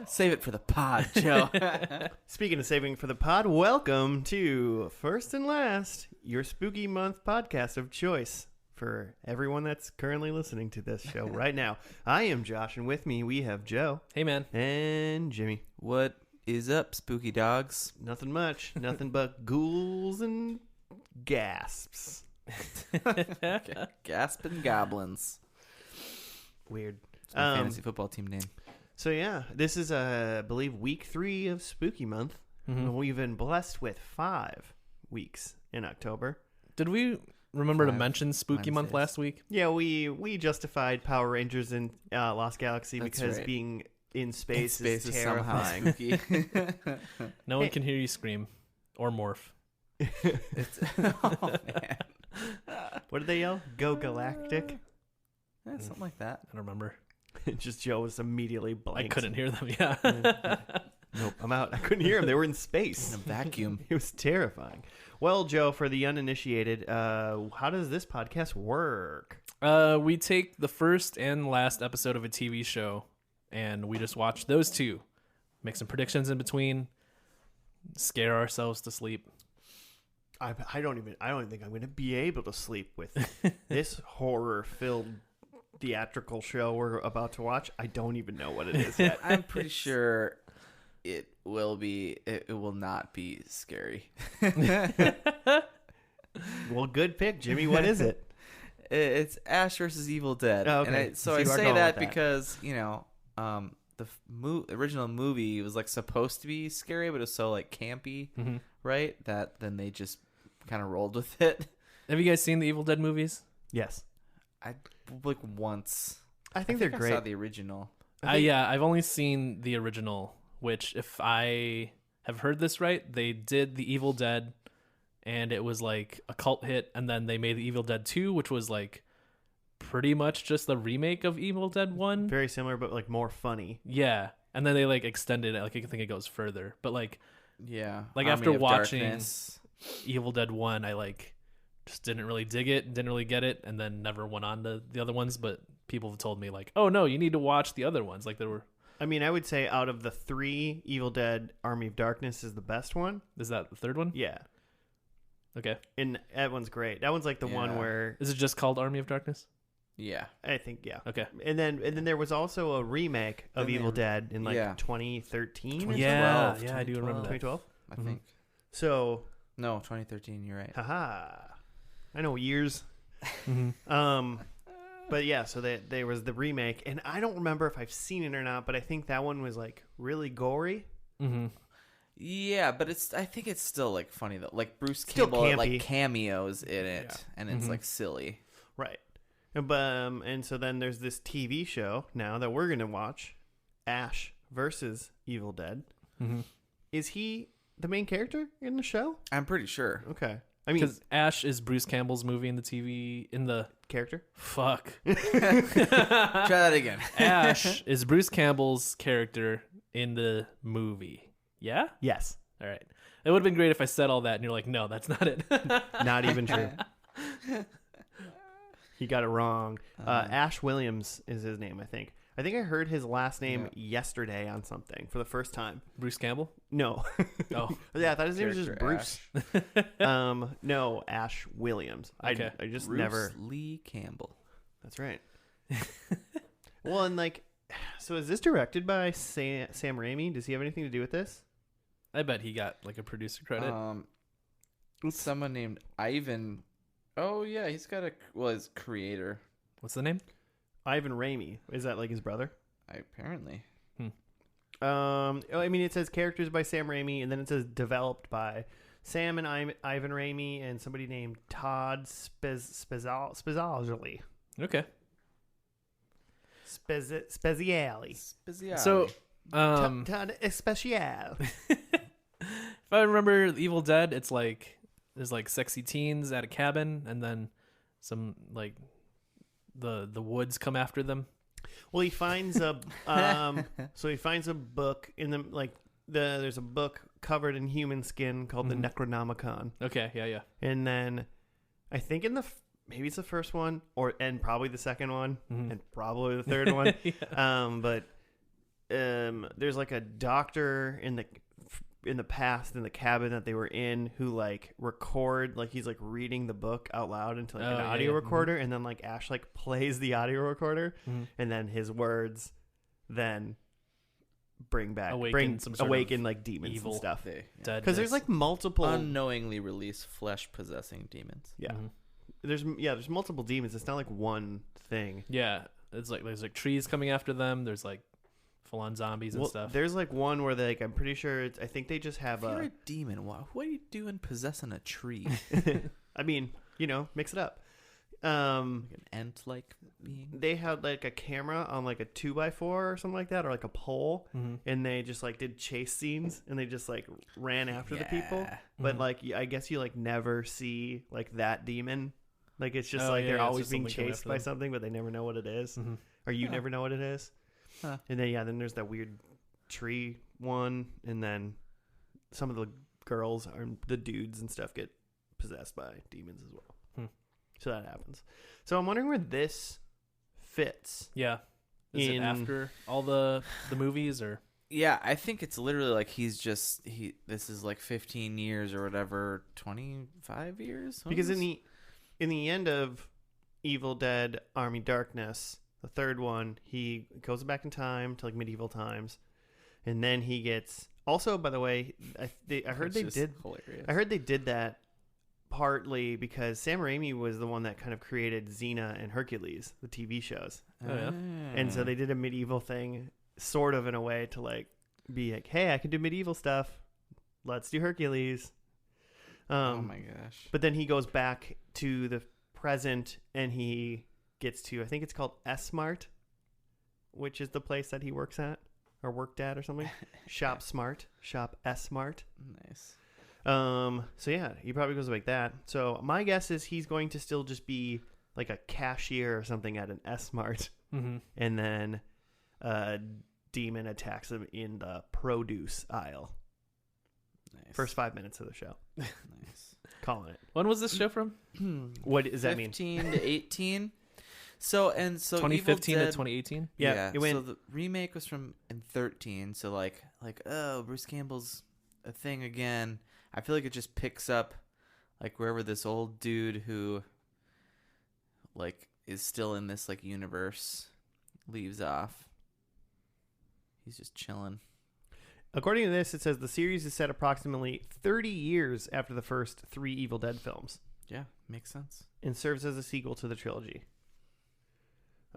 Save it for the pod, Joe. Speaking of saving for the pod, welcome to First and Last, your spooky month podcast of choice for everyone that's currently listening to this show right now. I am Josh, and with me we have Joe. Hey, man. And Jimmy. What is up, spooky dogs? Nothing much. Nothing but ghouls and gasps. Gasping goblins. Weird. It's my fantasy football team name. So yeah, this is, I believe, week 3 of Spooky Month. Mm-hmm. We've been blessed with 5 weeks in October. Did we remember to 5 mention Spooky Month Wednesdays. last week? Yeah, we justified Power Rangers in Lost Galaxy That's because right. being in space, Space is is somehow terrifying. spooky. No one can hear you scream or morph. It's, oh, man. What did they yell? Go Galactic! Yeah, something like that. I don't remember. Just Joe was immediately blank. I couldn't hear them, yeah. Nope, I'm out. I couldn't hear them. They were in In space. a vacuum. It was terrifying. Well, Joe, for the uninitiated, how does this podcast work? We take the first and last episode of a TV show, and we just watch those two. Make some predictions in between. Scare ourselves to sleep. I don't even think I'm going to be able to sleep with this horror-filled theatrical show we're about to watch. I don't even know what it is yet. I'm pretty sure it will be. It will not be scary. Well, good pick, Jimmy. What is it? It's Ash versus Evil Dead. Oh, okay. And So I you are say going that with that. because, the original movie was like supposed to be scary, but it was so like campy, Mm-hmm. right? That then they just kind of rolled with it. Have you guys seen the Evil Dead movies? Yes. I like once. I think they're I great. saw the original. Yeah, I've only seen the original, which, if I have heard this right, they did the Evil Dead, and it was like a cult hit, and then they made the Evil Dead 2, which was like pretty much just the remake of Evil Dead 1. Very similar, but like more funny. Yeah, and then they like extended it. Like, I think it goes further, but like Yeah. Like, Army after of watching- Darkness. Evil Dead 1, I like just didn't really dig it, didn't really get it, and then never went on to the other ones. But people have told me like, oh no, you need to watch the other ones. Like, there were. I mean, I would say out of the 3, Evil Dead Army of Darkness is the best one. Is that the third one? Yeah. Okay. And that one's great. That one's like the one Yeah. where Is it just called Army of Darkness? Yeah. I think, yeah. Okay. And then there was also a remake of Then they Evil re- Dead in like yeah. 2013 or 2012. Yeah, 2012. yeah, I do remember that. 2012. I Mhm. think. So, No, 2013. You're right. haha. I know years. Mm-hmm. But yeah, so there was the remake, and I don't remember if I've seen it or not, but I think that one was like really gory. Mm-hmm. Yeah, but I think it's still like funny though. Like Bruce Still Campbell like campy. cameos in it, Yeah. and it's Mhm. like silly. Right. And so then there's this TV show now that we're going to watch, Ash versus Evil Dead. Mm-hmm. Is he the main character in the show? I'm pretty sure. Okay. I mean, Because Ash is Bruce Campbell's movie in the TV in the character? fuck. Try that again. Ash is Bruce Campbell's character in the movie. Yeah. Yes. All right. It would have been great if I said all that and you're like, no, that's not it. Not even true. He got it wrong. Ash Williams is his name, I think. I think I heard his last name yesterday on something for the first time. Bruce Campbell. No. Oh. Yeah, I thought his name was just Character Bruce. No, Ash Williams. Okay. I just Bruce never. Lee Campbell. That's right. Well, and like, so is this directed by Sam Raimi? Does he have anything to do with this? I bet he got like a producer credit. Someone named Ivan. Oh yeah, he's got his creator. What's the name? Ivan Raimi. Is that like his brother? Apparently. I mean, it says characters by Sam Raimi, and then it says developed by Sam and Ivan Raimi and somebody named Todd Speziali. Okay. Speziali. So, Todd Especial. if I remember Evil Dead, it's like there's like sexy teens at a cabin, and then some like the woods come after them. Well, he finds a so he finds a book in the there's a book covered in human skin called the Necronomicon, Okay, yeah. and then I think in maybe it's the first one and probably the second one and probably the third one, Yeah. but there's like a doctor in the past in the cabin that they were in who like record, like he's like reading the book out loud into like an audio recorder, and then like Ash like plays the audio recorder, and then his words then awaken like demons evil and stuff. Dead. Because there's like multiple unknowingly release flesh possessing demons. Yeah. There's multiple demons. It's not like one thing. Yeah. It's like there's like trees coming after them. There's like full on zombies and stuff. There's like one where they like, I'm pretty sure I think they just have if you're a demon, what are you doing possessing a tree? I mean, mix it up. Like an ant-like being. They had like a camera on like a 2x4 or something like that, or like a pole, and they just like did chase scenes, and they just like ran after the people. But like, I guess you like never see like that demon. Like it's just they're always being chased by something, but they never know what it is, or you never know what it is. And then there's that weird tree one, and then some of the girls or the dudes and stuff get possessed by demons as well. So that happens. So I'm wondering where this fits. Yeah. Is it after all the movies, or? Yeah, I think it's literally like this is like 15 years or whatever, 25 years? Because in the end of Evil Dead Army Darkness, the third one, he goes back in time to like medieval times, and then he gets also, by the way, I heard they did that partly because Sam Raimi was the one that kind of created Xena and Hercules, the TV shows. Oh, yeah. And so they did a medieval thing sort of in a way to like be like, hey, I can do medieval stuff. Let's do Hercules. Oh my gosh. But then he goes back to the present and he gets to, I think it's called S-Mart, which is the place that he works at or worked at or something. Shop S-Mart. Nice. So yeah, he probably goes like that. So my guess is he's going to still just be like a cashier or something at an S-Mart. And then a demon attacks him in the produce aisle. Nice. First 5 minutes of the show. Nice. Calling it. When was this show from? What does that mean? 15 to 18. So 2015 to 2018? Yeah. So the remake was from in 13. So like, oh, Bruce Campbell's a thing again. I feel like it just picks up like wherever this old dude who like is still in this like universe leaves off. He's just chilling. According to this, it says the series is set approximately 30 years after the first 3 Evil Dead films. Yeah, makes sense. And serves as a sequel to the trilogy.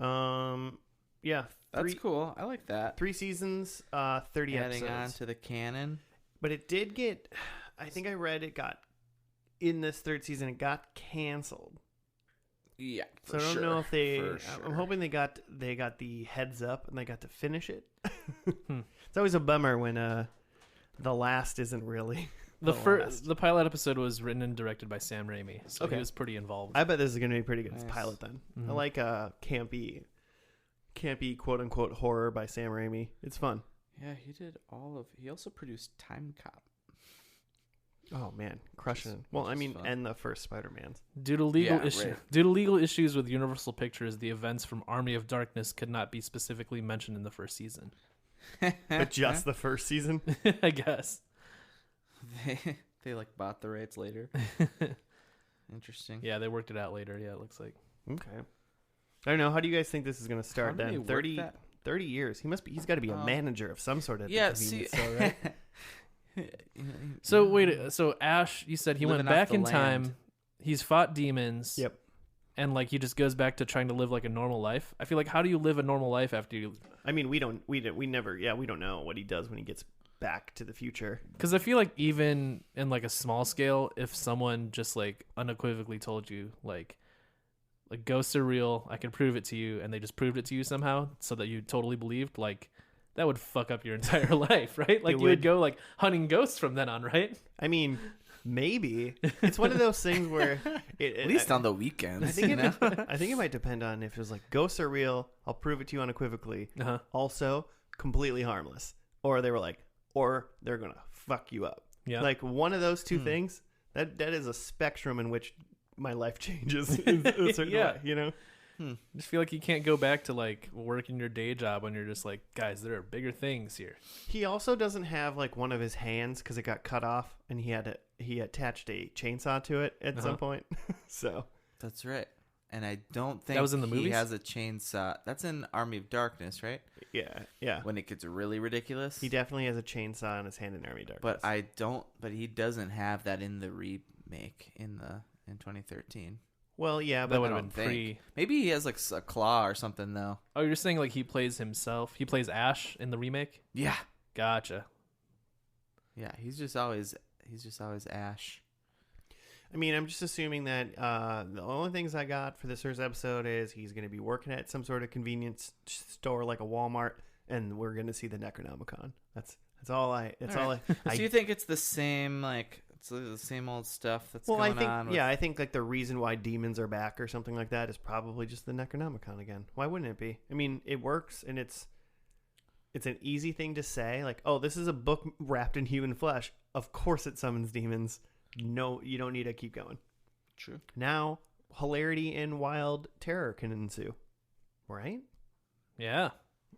Yeah. That's cool. I like that. 3 seasons, 30 Adding episodes. on to the canon. But it did get, I think I read it got, in this 3rd season, it got canceled. Yeah, so I don't know if I'm hoping they got the heads up and they got to finish it. It's always a bummer when the last isn't really the pilot episode was written and directed by Sam Raimi, so he was pretty involved. I bet this is going to be pretty good as a pilot then. I like campy quote unquote horror by Sam Raimi. It's fun. Yeah, he also produced Time Cop. Oh man, crushing it. Well, I mean, and the first Spider-Man's. Due to legal issues with Universal Pictures, the events from Army of Darkness could not be specifically mentioned in the first season. But just the first season? I guess. They like bought the rights later. Interesting. Yeah, they worked it out later. Yeah, it looks like. Okay. I don't know. How do you guys think this is going to start then? 30 years. He's got to be a manager of some sort of convenience store, right? So wait, so Ash, you said he went back in time. He's fought demons. Yep. And like he just goes back to trying to live like a normal life. I feel like, how do you live a normal life after you? I mean, we don't know what he does when he gets back to the future. Because I feel like even in like a small scale, if someone just like unequivocally told you like ghosts are real, I can prove it to you, and they just proved it to you somehow, so that you totally believed, like that would fuck up your entire life, right? Like you would go like hunting ghosts from then on, right? I mean, maybe it's one of those things where at least on the weekends. I think it might depend on if it was like ghosts are real, I'll prove it to you unequivocally. Also, completely harmless, or they were like, or they're gonna fuck you up. Yeah, like one of those two things. That is a spectrum in which my life changes in a certain way, you know. I just feel like you can't go back to like working your day job when you're just like, guys, there are bigger things here. He also doesn't have like one of his hands because it got cut off, and he attached a chainsaw to it at some point. So That's right. And I don't think That was in the he movies? has a chainsaw. That's in Army of Darkness, right? yeah, When it gets really ridiculous. he definitely has a chainsaw in his hand in Army Darkness. But he doesn't have that in the remake in 2013. well, yeah, That but would I have don't been pre. think. Maybe he has like a claw or something though. Oh, you're saying like he plays himself? He plays Ash in the remake? Yeah. Gotcha. Yeah, he's just always Ash. I mean, I'm just assuming that the only things I got for this first episode is he's going to be working at some sort of convenience store like a Walmart, and we're going to see the Necronomicon. That's all I. That's all I. So you think it's the same it's the same old stuff that's Well, going I think on? With, I think like the reason why demons are back or something like that is probably just the Necronomicon again. Why wouldn't it be? I mean, it works, and it's an easy thing to say. Like, oh, this is a book wrapped in human flesh. Of course, it summons demons. No, you don't need to keep going. True. Now, hilarity and wild terror can ensue. Right? Yeah.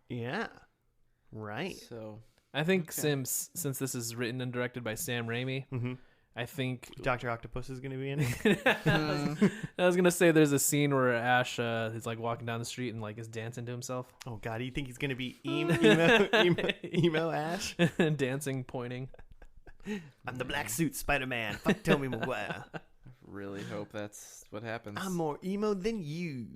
Yeah. Right. So I think Okay. since this is written and directed by Sam Raimi, Mm-hmm. I think Dr. Octopus is going to be in it. I was gonna say there's a scene where Ash is like walking down the street and like is dancing to himself, Oh, God. You think he's going to be emo Ash? dancing, pointing. I'm the black suit Spider-Man. Fuck Tobey Maguire. really hope that's what happens. I'm more emo than you.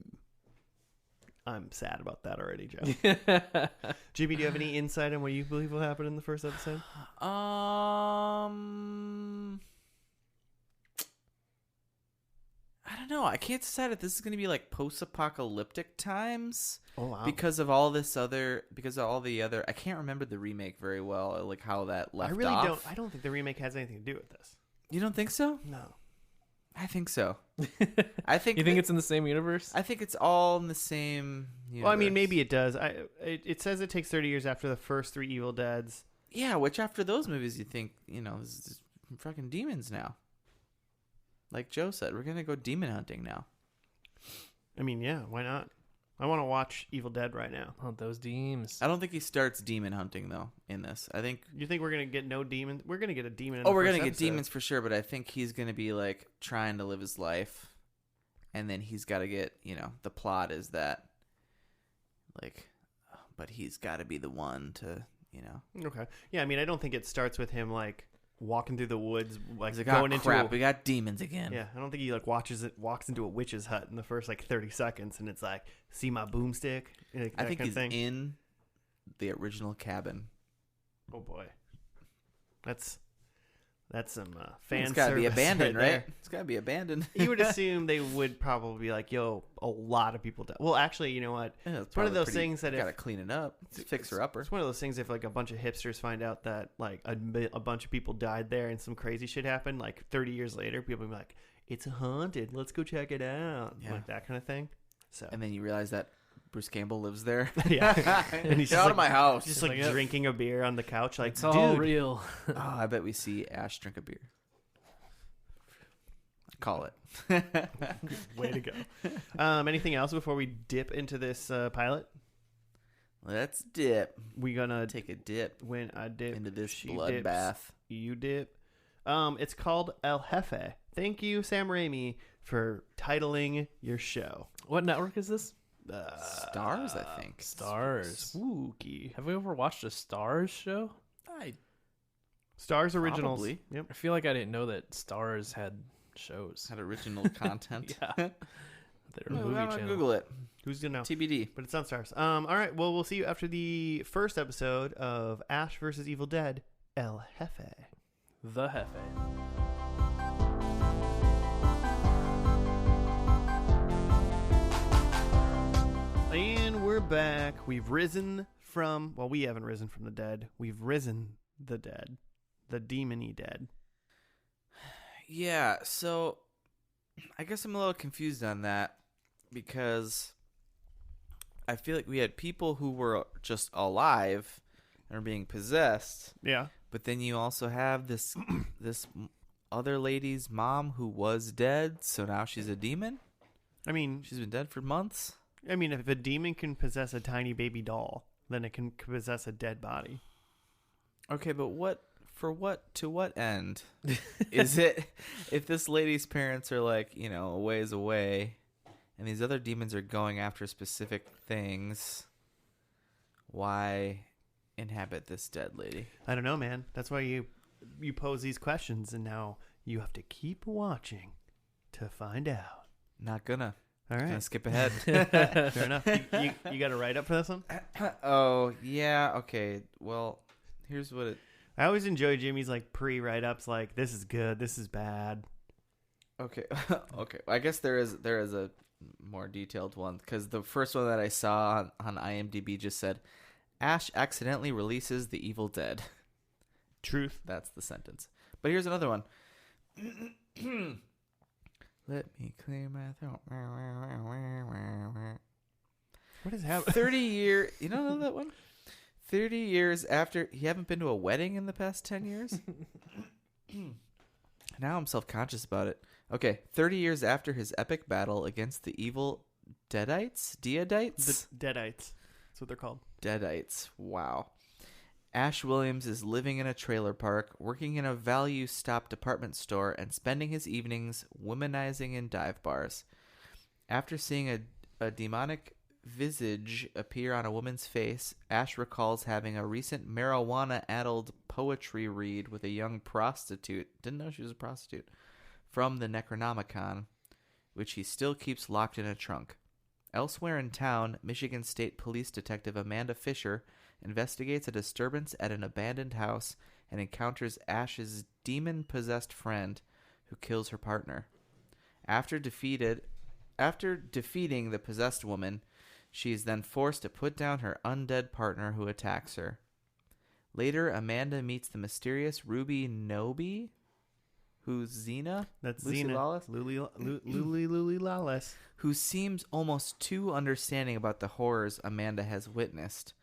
I'm sad about that already, Joe. GB, do you have any insight on what you believe will happen in the first episode? I don't know. I can't decide if this is going to be like post-apocalyptic times Oh, wow. because of all the other. I can't remember the remake very well, like how that left I really off. don't. I don't think the remake has anything to do with this. You don't think so? No. I think so. I think You think it's in the same universe? I think it's all in the same. Universe. Well, I mean, maybe it does. It says it takes 30 years after the first 3 Evil Deads. Yeah, which after those movies, you think this is fucking demons now. Like Joe said, we're gonna go demon hunting now. I mean, yeah, why not? I want to watch Evil Dead right now. Oh, those deems. I don't think he starts demon hunting though in this. I think. You think we're gonna get no demons? We're gonna get a demon. We're gonna get demons for sure, but I think he's gonna be like trying to live his life, and then he's got to get the plot is that, like, but he's got to be the one to Okay. Yeah, I mean, I don't think it starts with him like walking through the woods, like He's like, going oh, into. crap, we got demons again. Yeah, I don't think he like walks into a witch's hut in the first like 30 seconds, and it's like, see my boomstick. Like, I that think kind he's of thing. in the original cabin. Oh boy, that's some fan It's gotta be service abandoned, right there. right? It's gotta be abandoned. You would assume they would probably be like, yo, a lot of people die. Well, actually, you know what? Yeah, It's one of those things that you if gotta clean it up. It's a fixer upper. It's one of those things if like a bunch of hipsters find out that like a bunch of people died there and some crazy shit happened, like 30 years later, people will be like, it's haunted. Let's go check it out. Yeah. Like that kind of thing. So And then you realize that Bruce Campbell lives there. yeah, and he's Get just out of my house. just like Like, drinking a beer on the couch. Like, It's all dude, real. Oh, I bet we see Ash drink a beer. Call it. way to go. Anything else before we dip into this pilot? Let's dip. We gonna Take a dip when I dip into this she bloodbath. dips, you dip. It's called El Jefe. Thank you, Sam Raimi, for titling your show. What network is this? Stars, I think. Stars. Spooky. Have we ever watched a Stars show? Stars originals. Probably. Yep. I feel like I didn't know that Stars had shows. Had original content. Yeah. They're a Well, movie I'm gonna channel. Google it. Who's gonna know? TBD. But it's on Stars. All right. Well, we'll see you after the first episode of Ash versus Evil Dead. El Jefe. The Jefe. And we're back. We've risen from. Well, we haven't risen from the dead. We've risen the dead, the demony dead. Yeah, so I guess I'm a little confused on that because I feel like we had people who were just alive and are being possessed, Yeah. but then you also have this other lady's mom who was dead, so now she's a demon. I mean, She's been dead for months. if a demon can possess a tiny baby doll, then it can possess a dead body. Okay, but to what end? Is it if this lady's parents are like, a ways away and these other demons are going after specific things, why inhabit this dead lady? I don't know, man. That's why you pose these questions, and now you have to keep watching to find out. Not gonna. All right. Gonna skip ahead. Fair enough. You got a write up for this one? Oh, yeah. Okay. Well, here's what it... I always enjoy Jimmy's like pre-write ups, like this is good, this is bad. Okay. Okay. I guess there is a more detailed one, because the first one that I saw on IMDb just said, Ash accidentally releases the Evil Dead. Truth. That's the sentence. But here's another one. Let me clear my throat. What is happening? 30 years. You don't know that one? 30 years after... You haven't been to a wedding in the past 10 years? Now I'm self-conscious about it. Okay, 30 years after his epic battle against the evil Deadites? Deadites? The Deadites. That's what they're called. Deadites. Wow. Ash Williams is living in a trailer park, working in a value stop department store, and spending his evenings womanizing in dive bars. After seeing a demonic visage appear on a woman's face, Ash recalls having a recent marijuana-addled poetry read with a young prostitute, didn't know she was a prostitute, from the Necronomicon, which he still keeps locked in a trunk. Elsewhere in town, Michigan State Police Detective Amanda Fisher investigates a disturbance at an abandoned house and encounters Ash's demon-possessed friend who kills her partner. After defeating the possessed woman, she is then forced to put down her undead partner who attacks her. Later, Amanda meets the mysterious Ruby Noby, who's Xena? That's Lucy Xena. Lawless? Luli Lawless. Who seems almost too understanding about the horrors Amanda has witnessed.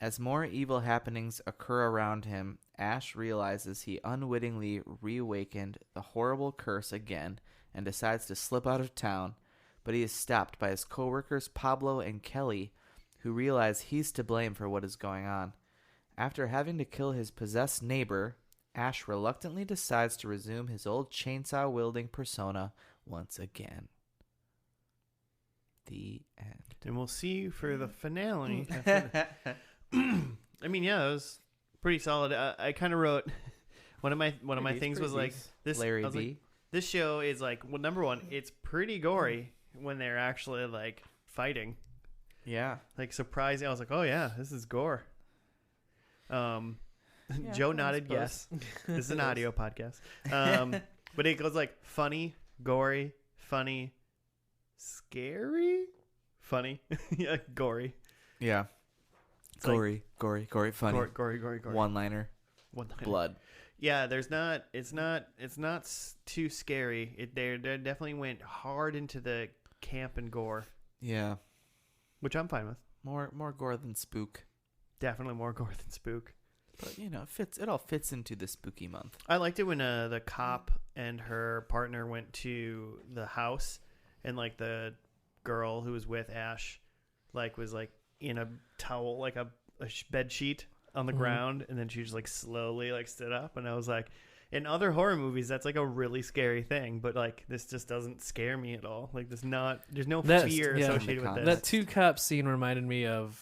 As more evil happenings occur around him, Ash realizes he unwittingly reawakened the horrible curse again and decides to slip out of town, but he is stopped by his co-workers Pablo and Kelly, who realize he's to blame for what is going on. After having to kill his possessed neighbor, Ash reluctantly decides to resume his old chainsaw-wielding persona once again. The end. And we'll see you for the finale. I mean, yeah, it was pretty solid. I kind of wrote one of my things was like this. Larry I was B. like, this show is like, well, number one, it's pretty gory when they're actually like fighting. Yeah. Like surprising. I was like, oh yeah, this is gore. Joe nodded yes. This is an audio podcast. But it goes like funny, gory, funny, scary, funny, yeah, gory. Yeah. It's Gory, funny. Gory. One-liner. Blood. Yeah, it's not too scary. They definitely went hard into the camp and gore, Yeah. which I'm fine with. More gore than spook. Definitely more gore than spook. But it all fits into the spooky month. I liked it when the cop and her partner went to the house, and like the girl who was with Ash, like was like in a towel, like a bed sheet on the ground, and then she just like slowly like stood up, and I was like, in other horror movies that's like a really scary thing, but like this just doesn't scare me at all. Like there's no fear associated with this. That two cop scene reminded me of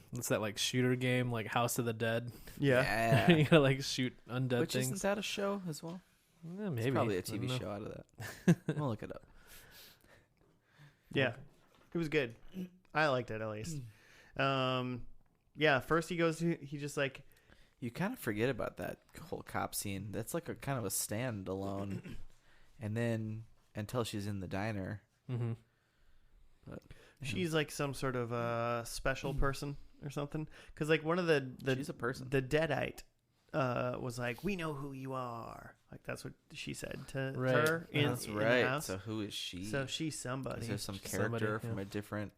what's that like shooter game, like House of the Dead? Yeah. You gotta like shoot undead Which things. isn't that a show as well? Yeah, maybe. It's probably a I don't TV know. show out of that. We'll look it up. Yeah, it was good. I liked it at least. Yeah, first he just like, You kind of forget about that whole cop scene. That's like a kind of a standalone. And then until she's in the diner. Mm-hmm. But she's like some sort of special person or something. Because like one of the she's a person. The Deadite was like, we know who you are. Like that's what she said to her in, That's in right. the house. So who is she? So she's somebody. Is there some She's character somebody, from a different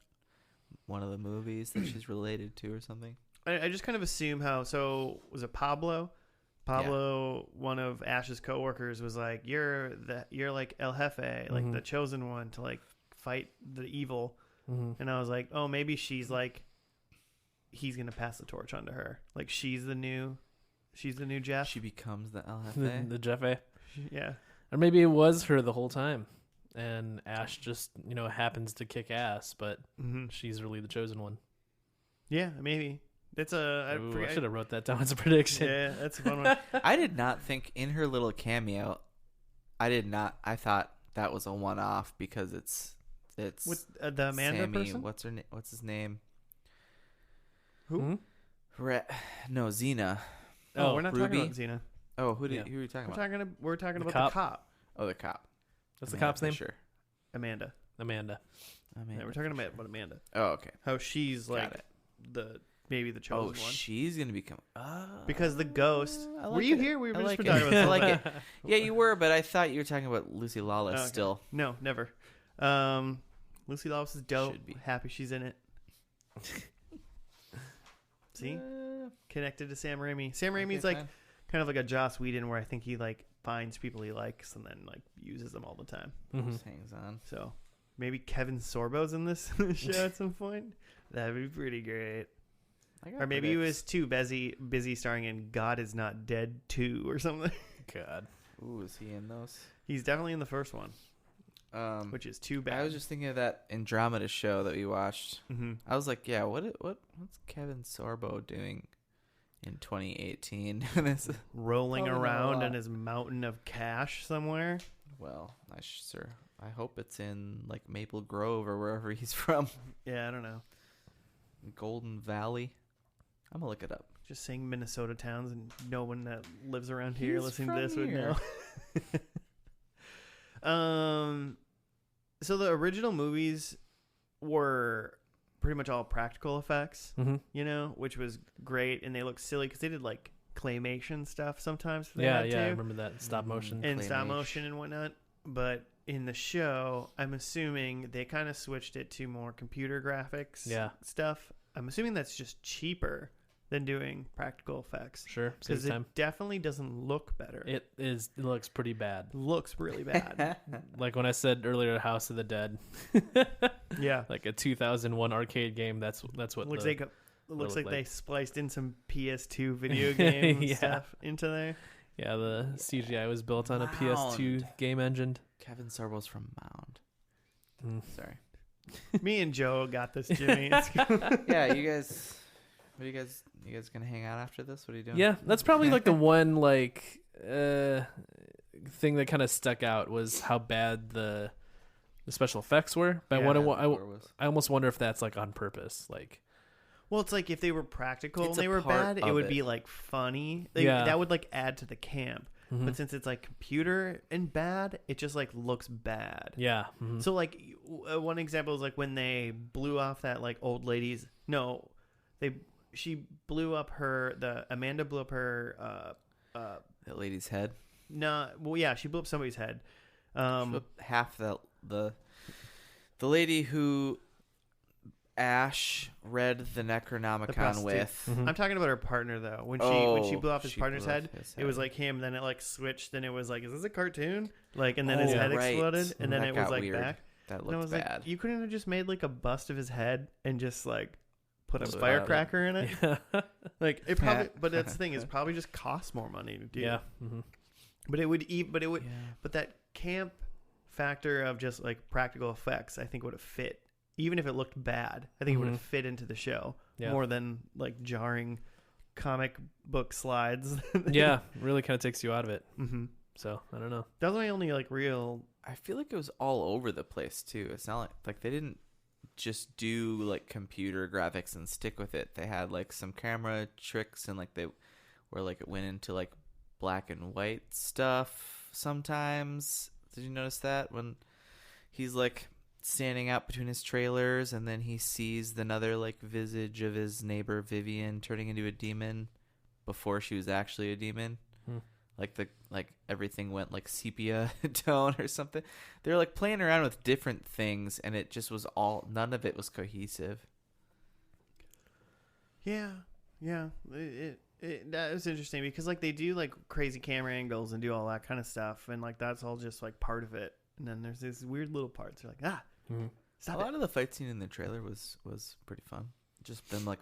one of the movies that she's related to or something? I just kind of assume how. So was it Pablo? One of Ash's coworkers, was like, "You're like El Jefe, like the chosen one to like fight the evil. And I was like, oh, maybe she's like, he's gonna pass the torch on to her. Like she's the new Jeff. She becomes the LFA. the Jefe. Yeah. Or maybe it was her the whole time, and Ash just happens to kick ass, but she's really the chosen one. Yeah, maybe. That's I should have wrote that down as a prediction. Yeah, that's a fun one. I did not think in her little cameo. I thought that was a one-off because it's with the Amanda Sammy, person. What's his name? Who? No, Xena. Oh, we're not Ruby? talking about Xena. Oh, who are you talking about? We're talking The about cop? the cop, Oh, the cop. What's the Amanda cop's name? Fisher. Amanda. Amanda. Yeah, we're talking about Amanda. Oh, okay. How she's Got like it. maybe the chosen one. She's gonna become. Because the ghost. I like were you it. here? We were I just like talking it. about I like that. it. Yeah, you were, but I thought you were talking about Lucy Lawless Oh, okay. still. No, never. Lucy Lawless is dope. Should be. Happy she's in it. See, connected to Sam Raimi. Sam Raimi's like kind of like a Joss Whedon, where I think he like finds people he likes and then like uses them all the time. Just hangs on. So maybe Kevin Sorbo's in this show at some point. That'd be pretty great. Or maybe he was too busy starring in God Is Not Dead 2 or something. God. Ooh, is he in those? He's definitely in the first one, which is too bad. I was just thinking of that Andromeda show that we watched. I was like, yeah, what's Kevin Sorbo doing in 2018? Rolling Probably not a around lot. in his mountain of cash somewhere. Well, I hope it's in like Maple Grove or wherever he's from. Yeah, I don't know. Golden Valley. I'm gonna look it up. Just saying Minnesota towns, and no one that lives around here He's listening to from this would here. know. So the original movies were pretty much all practical effects, which was great, and they looked silly because they did like claymation stuff sometimes. Yeah, I remember that stop motion. And stop motion and whatnot. But in the show, I'm assuming they kind of switched it to more computer graphics stuff. I'm assuming that's just cheaper than doing practical effects. Sure, because it definitely doesn't look better. It looks pretty bad. Looks really bad. Like when I said earlier, House of the Dead. Yeah, like a 2001 arcade game. That's what looks the, like. Looks like they spliced in some PS2 video Yeah. game stuff into there. Yeah, the CGI was built on a PS2 game engine. Kevin Sorbo's from Mound. Sorry. Me and Joe got this, Jimmy. Yeah, you guys. What are you guys gonna hang out after this? What are you doing? Yeah, that's probably like the one like thing that kind of stuck out was how bad the special effects were. But I almost wonder if that's like on purpose. Like, well, it's like if they were practical and It's they a were part bad, it of would it. be like funny. Yeah. That would like add to the camp. But since it's like computer and bad, it just like looks bad. Yeah. So like one example is like when they blew off that like old lady's. No, Amanda blew up her. That lady's head. No, well, yeah, she blew up somebody's head. Half the lady who Ash read the Necronomicon with. I'm talking about her partner though. When she blew off his partner's head, it was like him. Then it like switched. Then it was like, is this a cartoon? Like, and then his head exploded, and then That it was got like weird. back. That And I looked was bad. like, you couldn't have just made like a bust of his head and just like put a Blew it firecracker in it. Yeah. Like it probably, but that's the thing is probably just costs more money to do. Yeah. But but that camp factor of just like practical effects, I think would have fit. Even if it looked bad, I think it would have fit into the show more than like jarring comic book slides. Yeah, really kind of takes you out of it. Mm-hmm. So I don't know. That was my only like real. I feel like it was all over the place too. It's not like they didn't just do like computer graphics and stick with it. They had like some camera tricks and like it went into like black and white stuff sometimes. Did you notice that when he's like standing out between his trailers and then he sees another like visage of his neighbor Vivian turning into a demon before she was actually a demon? Like everything went like sepia tone or something. They're like playing around with different things and it just was none of it was cohesive. Yeah. That was interesting because like they do like crazy camera angles and do all that kind of stuff, and like that's all just like part of it. And then there's these weird little parts. They're like, Mm-hmm. A lot of the fight scene in the trailer was pretty fun. Just them like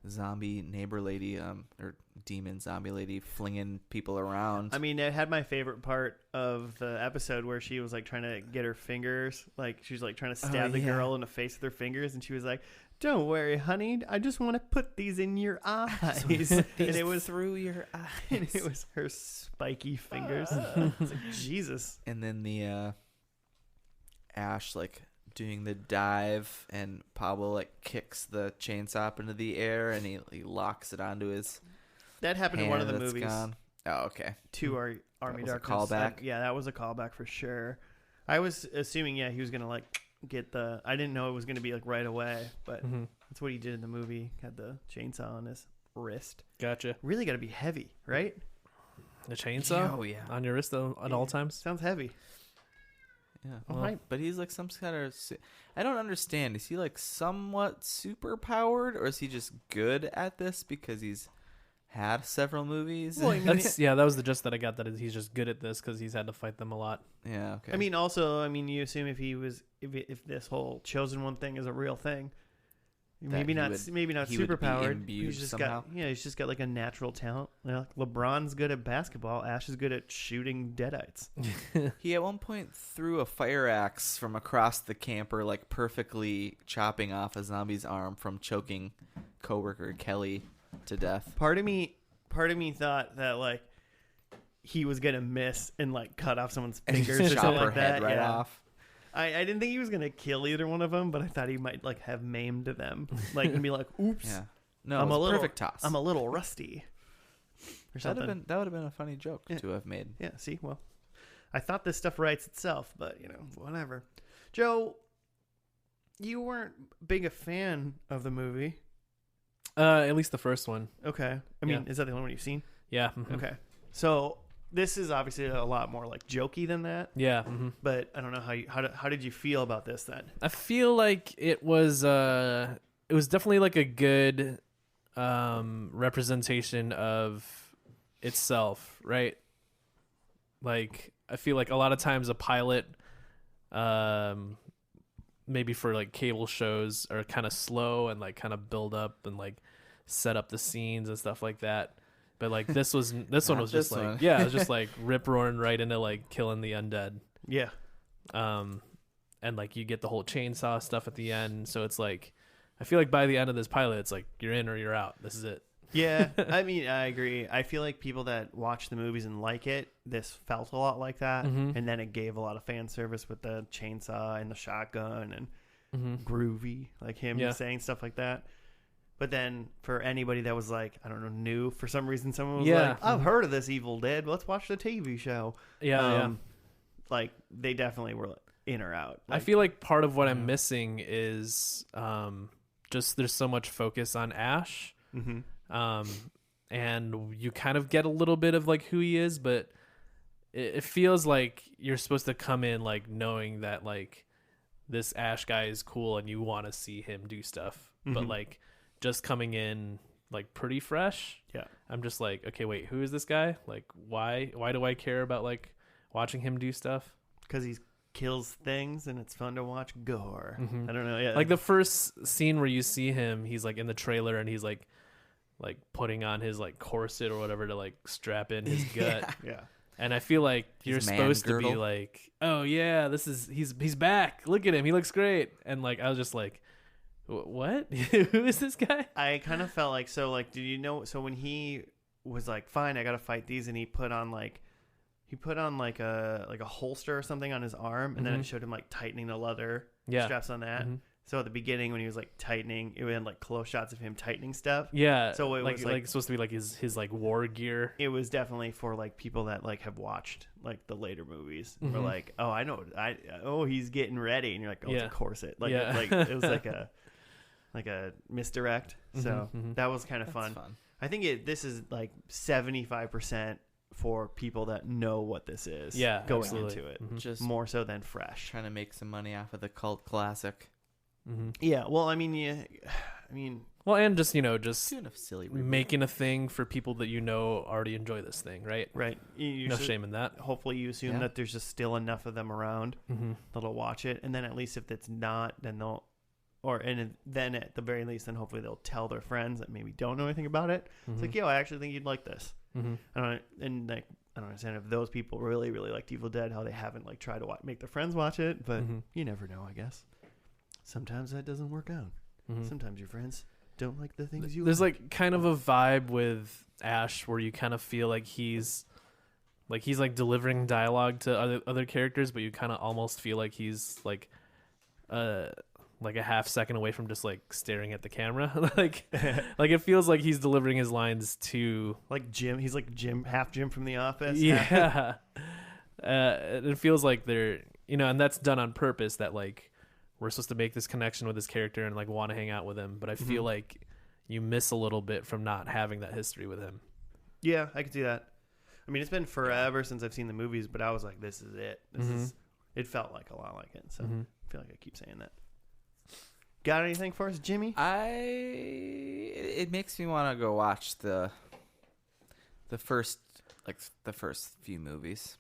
zombie neighbor lady or demon zombie lady flinging people around. I mean, it had my favorite part of the episode where she was like trying to get her fingers, like she was like trying to stab the girl in the face with her fingers, and she was like, "Don't worry, honey, I just want to put these in your eyes." And it was through your eyes. And it was her spiky fingers. It's like, Jesus. And then the Ash like doing the dive, and Pablo like kicks the chainsaw up into the air, and he locks it onto his. That happened in one of the that's movies. gone. Oh, okay. To our Army was a Darkness. callback? Yeah, that was a callback for sure. I was assuming, he was gonna like get the. I didn't know it was gonna be like right away, but that's what he did in the movie. Had the chainsaw on his wrist. Gotcha. Really got to be heavy, right? The chainsaw? Oh yeah. On your wrist at all times? Sounds heavy. Yeah. All Well, right. but he's like some kind of. I don't understand. Is he like somewhat super powered, or is he just good at this because he's had several movies? Well, I mean, That was the gist that I got, that he's just good at this because he's had to fight them a lot. Yeah. Okay. I mean, also, you assume if this whole chosen one thing is a real thing, maybe he not would- maybe not he would super be powered. imbued He's just somehow. he's just got like a natural talent. Like LeBron's good at basketball. Ash is good at shooting deadites. he at one point threw a fire axe from across the camper, like perfectly chopping off a zombie's arm from choking coworker Kelly to death. Part of me thought that like he was gonna miss and like cut off someone's And fingers just or chop something her like head that. right Yeah. off. I didn't think he was gonna kill either one of them, but I thought he might like have maimed them, like and be like, "Oops, Yeah. No, I'm it was a little perfect toss. I'm a little rusty," or that something. would have been a funny joke Yeah. to have made. Yeah. See, well, I thought this stuff writes itself, but whatever. Joe, you weren't big a fan of the movie. At least the first one. Okay. I mean, is that the only one you've seen? Yeah. Okay. So this is obviously a lot more like jokey than that. Yeah. But I don't know how did you feel about this then? I feel like it was definitely like a good representation of itself, right? Like I feel like a lot of times a pilot maybe for like cable shows are kind of slow and like kind of build up and like set up the scenes and stuff like that. But like this one was just like one. it was just like rip roaring right into like killing the undead. Yeah. And like you get the whole chainsaw stuff at the end, so it's like I feel like by the end of this pilot it's like you're in or you're out. This is it. Yeah. I mean, I agree. I feel like people that watch the movies and like it, this felt a lot like that. And then it gave a lot of fan service with the chainsaw and the shotgun and groovy, like him saying stuff like that. But then for anybody that was like, I don't know, new, for some reason someone was like, I've heard of this Evil Dead. Let's watch the TV show. Yeah. Like they definitely were in or out. I feel like part of what I'm missing is just there's so much focus on Ash. And you kind of get a little bit of like who he is, but it feels like you're supposed to come in like knowing that like this Ash guy is cool and you want to see him do stuff. But like just coming in like pretty fresh. Yeah. I'm just like, okay, wait, who is this guy? Like why do I care about like watching him do stuff? Because he kills things and it's fun to watch gore. I don't know. Yeah. Like the first scene where you see him, he's like in the trailer and he's like putting on his like corset or whatever to like strap in his gut. Yeah. And I feel like you're His man supposed to girdle. be like, oh yeah, he's back. Look at him, he looks great. And like I was just like, what? Who is this guy? I kind of felt like, so like, did you know? So when he was like, fine, I got to fight these, and he put on like a holster or something on his arm, and then it showed him like tightening the leather straps on that. So at the beginning when he was like tightening, it had like close shots of him tightening stuff. Yeah. So it like, was like supposed to be like his like war gear. It was definitely for like people that like have watched like the later movies. We're like, oh, I know, he's getting ready, and you're like, oh, it's a corset. Like, like it was like a misdirect. So that was kind of fun. I think this is like 75% for people that know what this is. Yeah, going absolutely. into it, Just more so than fresh. trying to make some money off of the cult classic. Yeah, well, I mean, Well, and just just Doing a silly reboot. making a thing for people that already enjoy this thing, right? Right. You No should- shame in that. Hopefully you assume Yeah. that there's just still enough of them around Mm-hmm. that'll watch it, and then at least if it's not, then they'll, then at the very least, then hopefully they'll tell their friends that maybe don't know anything about it. It's like, yo, I actually think you'd like this. Mm-hmm. I don't understand if those people really, really liked Evil Dead, how they haven't like tried to make their friends watch it, but Mhm. you never know, I guess. Sometimes that doesn't work out. Mm-hmm. Sometimes your friends don't like the things you There's like. like kind of a vibe with Ash where you kind of feel like he's delivering dialogue to other characters, but you kind of almost feel like he's like a half second away from just like staring at the camera. like it feels like he's delivering his lines to Like Jim, he's like half Jim from The Office. yeah. It feels like they're and that's done on purpose, that like we're supposed to make this connection with this character and like want to hang out with him, but I feel like you miss a little bit from not having that history with him. Yeah, I can see that. I mean, it's been forever since I've seen the movies, but I was like, this is it. It felt like a lot like it. So I feel like I keep saying that. Got anything for us, Jimmy? It makes me want to go watch the first few movies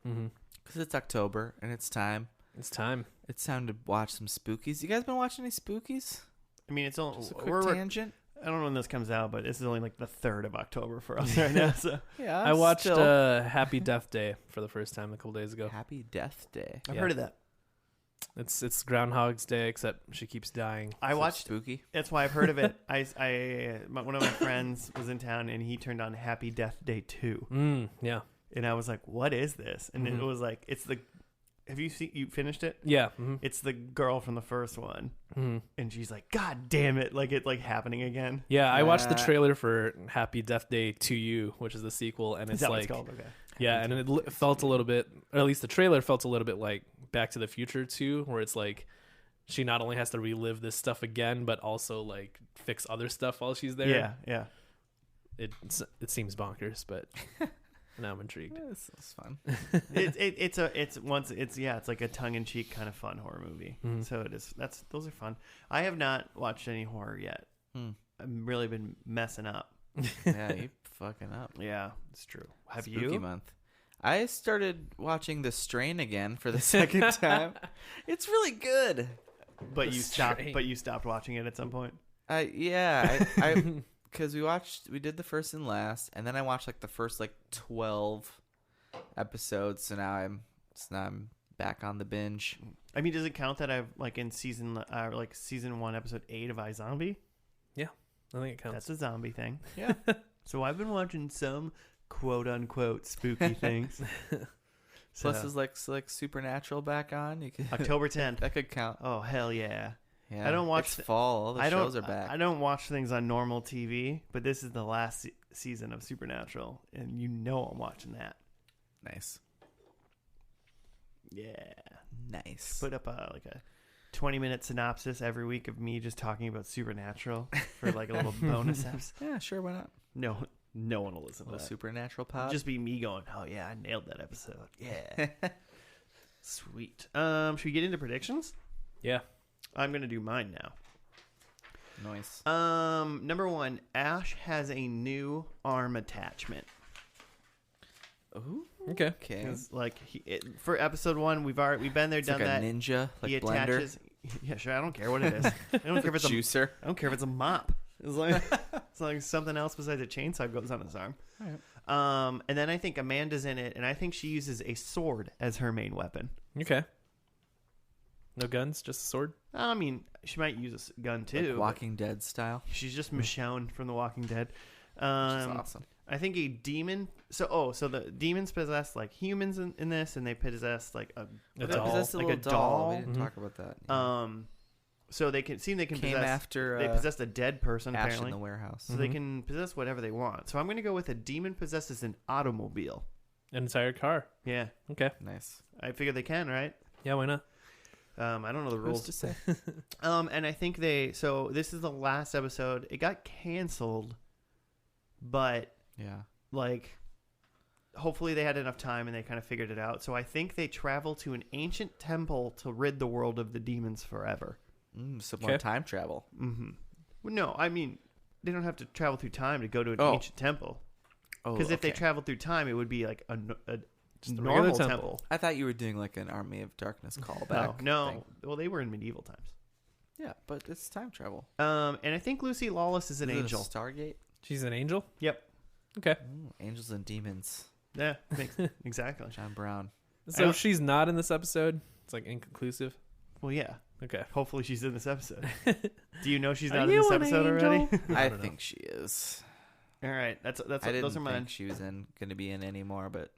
because it's October and it's time. It's time. It's time to watch some spookies. You guys been watching any spookies? I mean, it's only Just a quick tangent. I don't know when this comes out, but this is only like the 3rd of October for us right now. So Yeah, I watched still- Happy Death Day for the first time a couple days ago. Happy Death Day. I've Yeah. heard of that. It's Groundhog's Day, except she keeps dying. I So watched. spooky. That's why I've heard of it. One of my friends was in town and he turned on Happy Death Day 2, Yeah. and I was like, "What is this?" And it was like, "It's the." Have you finished it? Yeah. It's the girl from the first one, Mm-hmm. and she's like, "God damn it!" Like it's like happening again. Yeah, I watched the Yeah. trailer for Happy Death Day to You, which is the sequel, and Is it's that what like it's called? Okay. yeah, and it felt a little bit, or at least the trailer felt a little bit like Back to the Future 2, where it's like she not only has to relive this stuff again, but also like fix other stuff while she's there. Yeah, yeah. It seems bonkers, but now I'm intrigued. This is fun. It's like a tongue in cheek kind of fun horror movie. Mhm. So it is. Those are fun. I have not watched any horror yet. I've really been messing up. Yeah, you fucking up. Yeah, it's true. Have Spooky you? month. I started watching The Strain again for the second time. It's really good. But The you stopped. Strain. But you stopped watching it at some point. I because we did the first and last, and then I watched like the first like 12 episodes. So now I'm back on the binge. I mean, does it count that I've like in season 1, episode 8 of iZombie? I think it counts. That's a zombie thing. Yeah. So I've been watching some quote unquote spooky things. Plus, is like Supernatural back on. You could October 10th. that could count. Oh hell yeah! Yeah, I don't watch it's th- fall. All the I shows don't. are back. I don't watch things on normal TV, but this is the last season of Supernatural, and I'm watching that. Nice. Yeah. Nice. Put up a 20-minute synopsis every week of me just talking about Supernatural for like a little bonus episode. Yeah, sure. Why not? No one will listen to Little that. Supernatural pod. Just be me going, oh yeah, I nailed that episode. Yeah. Sweet. Should we get into predictions? Yeah. I'm gonna do mine now. Nice. Number 1, Ash has a new arm attachment. Ooh. Okay. Okay. 'Cause, like for episode 1, we've been there, It's done like that. a ninja, like He blender. attaches. Yeah, sure. I don't care what it is. I don't care if it's juicer. I don't care if it's a mop. It's like something else besides a chainsaw goes on his arm. Alright. And then I think Amanda's in it, and I think she uses a sword as her main weapon. Okay. No guns, just a sword. I mean, she might use a gun too. Like but Walking Dead style. She's just Michonne from The Walking Dead. Which is awesome. I think a demon. So the demons possess like humans in this, and they possess like a A They doll. possessed a like little a doll. We didn't Mhm. talk about that. Yeah. So they can Came possess. after They possessed a dead person Ash apparently. in the warehouse. So they can possess whatever they want. So I'm going to go with a demon possesses an automobile. An entire car. Yeah, Okay. Nice. I figure they can, right? Yeah, why not? I don't know the Who's rules. to say? And I think so this is the last episode. It got canceled, but Yeah. like hopefully they had enough time and they kind of figured it out. So I think they travel to an ancient temple to rid the world of the demons forever. Some more Okay. time travel. Mm-hmm. Well, no, I mean, they don't have to travel through time to go to an ancient temple. Oh, Because if they okay. traveled through time, it would be like a Just a normal regular temple. I thought you were doing like an Army of Darkness callback. No. thing. Well, they were in medieval times. Yeah, but it's time travel. And I think Lucy Lawless is an Is it a angel. Stargate. She's an angel. Yep. Okay. Ooh, angels and demons. Yeah. Exactly. John Brown. So if she's not in this episode, it's like inconclusive. Well, yeah. Okay. Hopefully she's in this episode. Do you know she's Are not in you this an episode angel? already? I don't know. think she is. All right. That's I didn't those are think mine. she was going to be in anymore, but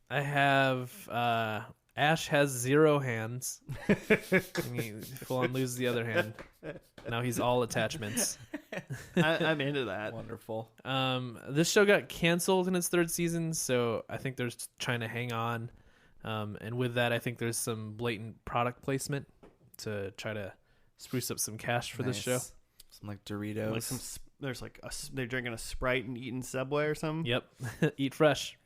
I have Ash has 0 hands. And he full on loses the other hand. Now he's all attachments. I'm into that. wonderful. This show got canceled in its 3rd season, so I think they're trying to hang on. And with that, I think there's some blatant product placement to try to spruce up some cash for this show. Some like Doritos. Like there's like they're drinking a Sprite and eating Subway or something. Yep. Eat fresh.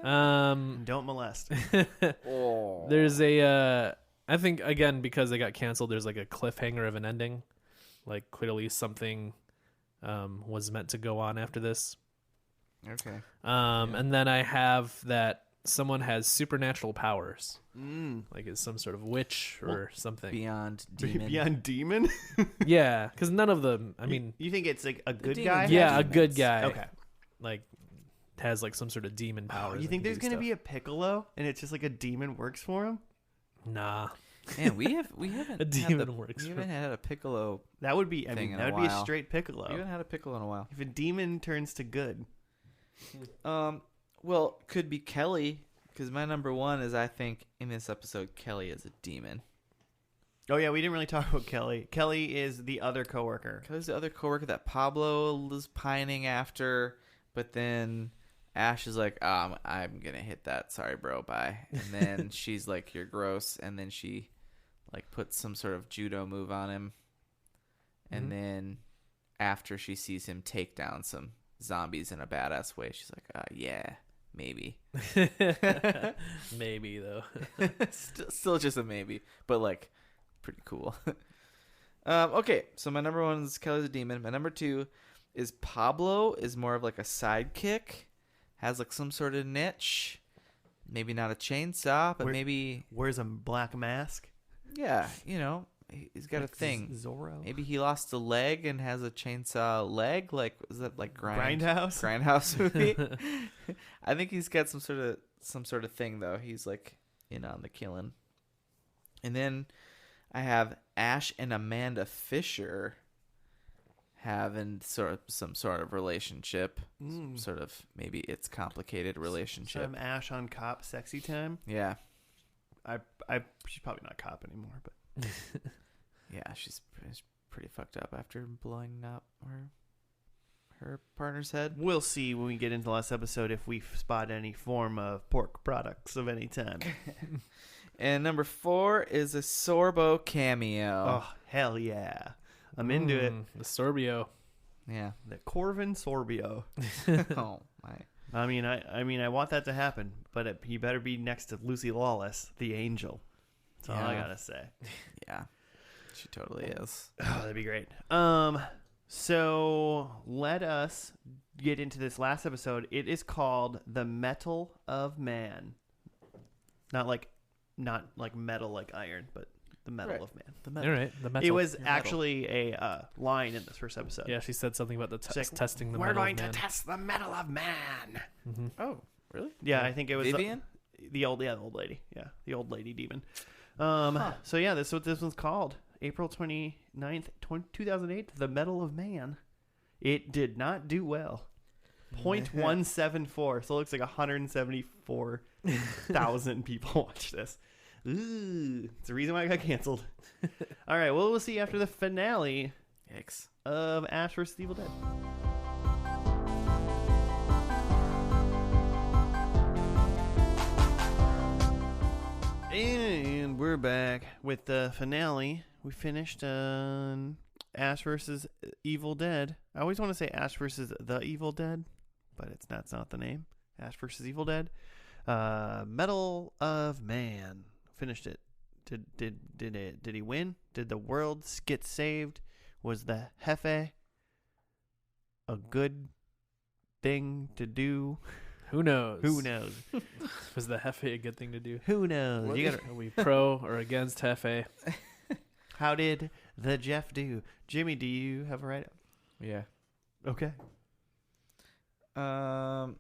Don't molest. Oh. There's a I think again because they got canceled there's like a cliffhanger of an ending. Like clearly something was meant to go on after this. Okay. And then I have that someone has supernatural powers. Mm. Like is some sort of witch or something. Beyond demon. Beyond demon? Yeah, cuz none of them, I mean, you think it's like a good demons guy? have yeah, a demons. good guy. Okay. Like has like some sort of demon powers. You think there's gonna be a Piccolo and it's just like a demon works for him? Nah. Man, we haven't A demon had works we for- haven't had a Piccolo. That would be. I Thing mean, in that a would be a while. straight Piccolo. We haven't had a Piccolo in a while. If a demon turns to good, Well, could be Kelly because my number one is I think in this episode Kelly is a demon. oh yeah, we didn't really talk about Kelly. Kelly is the other coworker. Kelly's the other coworker that Pablo is pining after, but then Ash is like, I'm gonna hit that. Sorry, bro. Bye. And then she's like, you're gross. And then she like puts some sort of judo move on him. And Mhm. then after she sees him take down some zombies in a badass way, she's like, yeah, maybe. Maybe though. Still just a maybe, but like pretty cool. Okay, so my number one is Kelly's a demon. My number two is Pablo is more of like a sidekick, has like some sort of niche, maybe not a chainsaw, but maybe Wears a black mask. yeah, he's got a Like thing. Zorro. Maybe he lost a leg and has a chainsaw leg. Like was that like Grindhouse. Grindhouse movie? I think he's got some sort of thing though. He's like in on the killing. And then I have Ash and Amanda Fisher having some sort of relationship. Sort of maybe it's complicated relationship. Some Ash on cop sexy time. Yeah. She's probably not cop anymore, but Yeah, she's pretty fucked up after blowing up her partner's head. we'll see when we get into the last episode if we spot any form of pork products of any time. And number 4 is a Sorbo cameo. Oh hell yeah, I'm into it. The Sorbio. Yeah. The Corvin Sorbio. Oh my. I mean, I want that to happen, but he better be next to Lucy Lawless, the angel. That's all I Yeah. gotta say. Yeah. She totally is. Oh, that'd be great. So let us get into this last episode. It is called The Mettle of Man. Not like metal like iron, but the Mettle Right. of Man. The All metal. right. The metal. It was Your metal. actually a line in this first episode. Yeah, she said something about the She's like, testing the We're metal going man. to test the Mettle of Man. Mhm. Oh, really? Yeah, I think it was Vivian? the old lady. Yeah, the old lady demon. Huh. So yeah, this is what this one's called. April 29th, 2008, The Mettle of Man. It did not do well. 0.174. So it looks like 174,000 people watched this. Ooh, it's the reason why I got canceled. All right, well, we'll see after the finale Yikes. of Ash vs. Evil Dead. And we're back with the finale. We finished on Ash vs. Evil Dead. I always want to say Ash vs. the Evil Dead, but that's not the name. Ash vs. Evil Dead. Mettle of Man. Finished it. Did he win? Did the world get saved? Was the Jefe a good thing to do? Who knows? Who knows? Was the Jefe a good thing to do? Who knows? Are we pro or against Jefe? How did the Jeff do? Jimmy, do you have a write-up? Yeah. Okay. The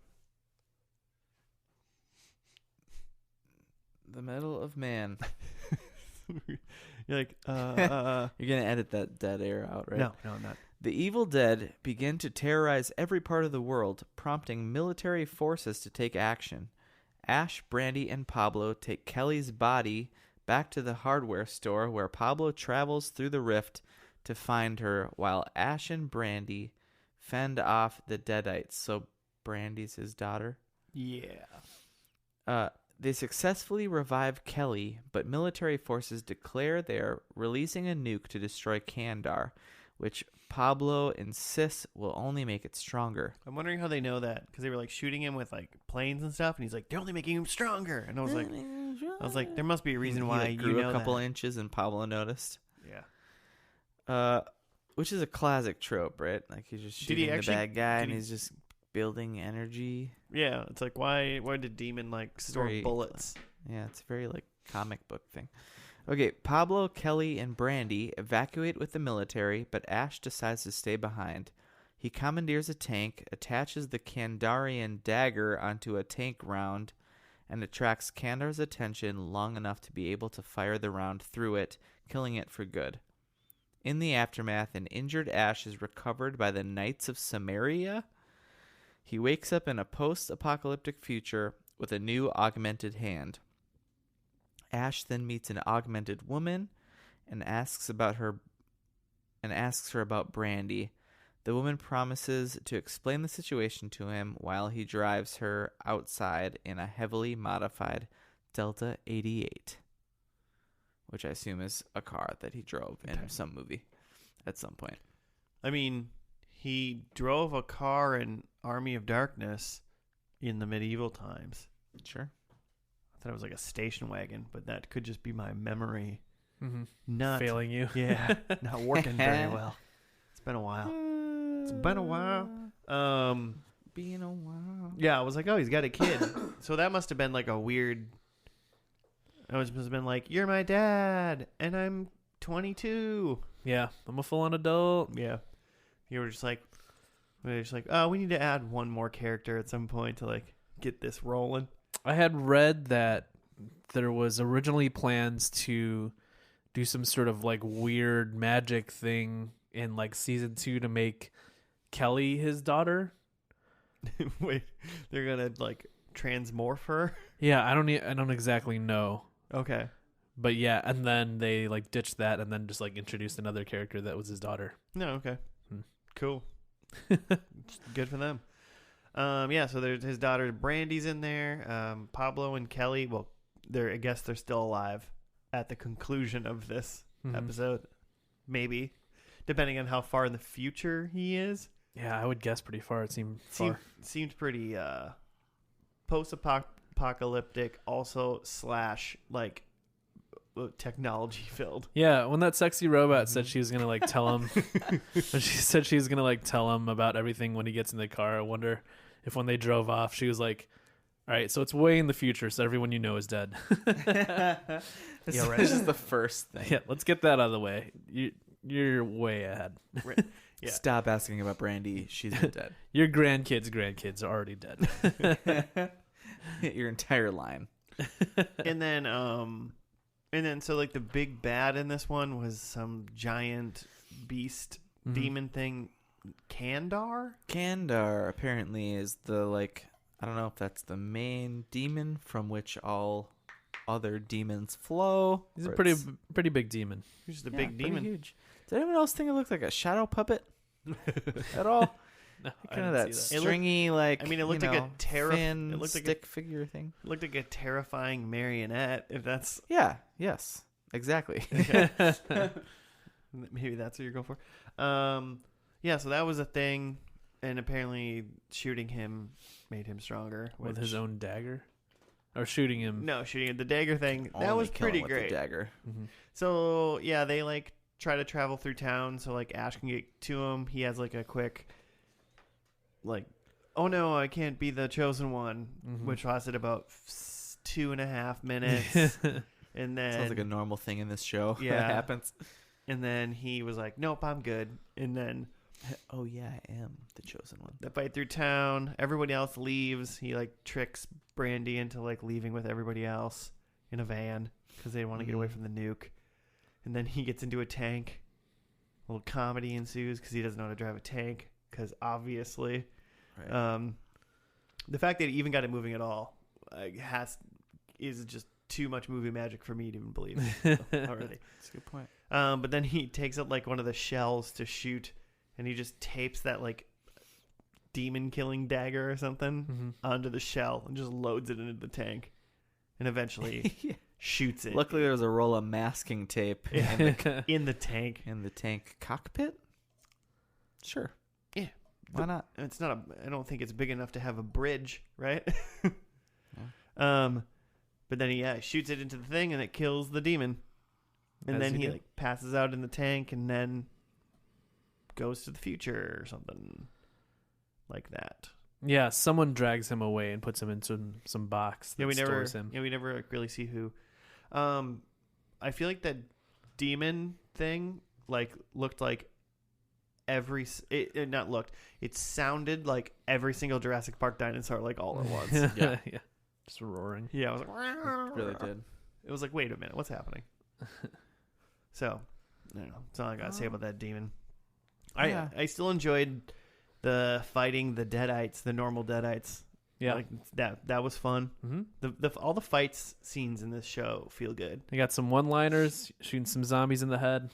Mettle of Man. You're like, You're gonna edit that dead air out, right? No, I'm not. The evil dead begin to terrorize every part of the world, prompting military forces to take action. Ash, Brandy, and Pablo take Kelly's body back to the hardware store where Pablo travels through the rift to find her, while Ash and Brandy fend off the Deadites. So Brandy's his daughter? Yeah. They successfully revive Kelly, but military forces declare they are releasing a nuke to destroy Kandar, which Pablo insists will only make it stronger. I'm wondering how they know that, because they were like shooting him with like planes and stuff, and he's like, they're only making him stronger. And I was like, there must be a reason why he grew you know a couple that. inches, and Pablo noticed. Yeah. Which is a classic trope, right? Like he's just shooting the bad guy, and he's just building energy. Yeah, it's like why did Demon like store bullets? Yeah, it's a very like comic book thing. Okay, Pablo, Kelly, and Brandy evacuate with the military, but Ash decides to stay behind. He commandeers a tank, attaches the Kandarian dagger onto a tank round, and attracts Kandar's attention long enough to be able to fire the round through it, killing it for good. In the aftermath, an injured Ash is recovered by the Knights of Samaria. He wakes up in a post-apocalyptic future with a new augmented hand. Ash then meets an augmented woman and asks her about Brandy. The woman promises to explain the situation to him while he drives her outside in a heavily modified Delta 88, which I assume is a car that he drove in some movie at some point. I mean, he drove a car in Army of Darkness in the medieval times. Sure. I thought it was like a station wagon, but that could just be my memory not failing you. Yeah, not working very well. It's been a while. Being a while. Yeah, I was like, oh, he's got a kid. So that must have been like a weird. I must have been like, you're my dad, and I'm 22. Yeah, I'm a full-on adult. Yeah, you were just like, oh, we need to add one more character at some point to like get this rolling. I had read that there was originally plans to do some sort of like weird magic thing in like season 2 to make Kelly his daughter. Wait, they're gonna like transmorph her? Yeah, I don't exactly know. Okay. But yeah, and then they like ditched that and then just like introduced another character that was his daughter. No, okay. Cool. Good for them. Yeah, so there's his daughter Brandy's in there. Pablo and Kelly, well, I guess they're still alive at the conclusion of this episode. Maybe. Depending on how far in the future he is. Yeah, I would guess pretty far. It seemed far. Seemed pretty post-apocalyptic, also / like technology filled. Yeah, when that sexy robot said she was gonna like tell him, when she said she was gonna like tell him about everything when he gets in the car. I wonder if when they drove off, she was like, "All right, so it's way in the future, so everyone you know is dead." Yeah, right. This is the first thing. Yeah, let's get that out of the way. You're way ahead. Right. Yeah. Stop asking about Brandy. She's dead. Your grandkids are already dead. Your entire line. And then so like the big bad in this one was some giant beast demon thing. Kandar apparently is the like, I don't know if that's the main demon from which all other demons flow. He's a pretty big demon. He's the big demon. Huge. Did anyone else think it looked like a shadow puppet at all? No, Kind of that stringy, like, I mean, it looked like a thin stick figure thing. It looked like a terrifying marionette. If that's yes, exactly. Maybe that's what you're going for. Yeah, so that was a thing, and apparently shooting him made him stronger with his own dagger, or shooting him. No, shooting the dagger thing. That was pretty great. The dagger. So yeah, they like try to travel through town so like Ash can get to him. He has like a quick like, oh no, I can't be the chosen one, which lasted about 2.5 minutes. And then sounds like a normal thing in this show. Yeah. That happens. And then he was like, nope, I'm good. And then oh yeah, I am the chosen one. they fight through town. Everybody else leaves. He like tricks Brandy into like leaving with everybody else in a van because they want to get away from the nuke. And then he gets into a tank. A little comedy ensues because he doesn't know how to drive a tank. Because obviously, Right. The fact that he even got it moving at all is just too much movie magic for me to even believe already. That's a good point. But then he takes out like one of the shells to shoot, and he just tapes that like demon killing dagger or something onto the shell and just loads it into the tank, and eventually shoots it. Luckily, there was a roll of masking tape in the tank. in the tank cockpit. Sure. Yeah. Why not? It's not I don't think it's big enough to have a bridge, right? But then he shoots it into the thing and it kills the demon. And then he like passes out in the tank and then goes to the future or something like that. Yeah, someone drags him away and puts him into some box that stores him. Yeah, we never like, really see who. I feel like that demon thing like looked like it sounded like every single Jurassic Park dinosaur like all at once. Yeah. Just roaring. Yeah, I was like, It really did. It was like, wait a minute, what's happening? So, I don't know. That's all I gotta say about that demon. Yeah. I still enjoyed the fighting the Deadites, the normal Deadites. Yeah, like that was fun. All the fights scenes in this show feel good. They got some one-liners, shooting some zombies in the head.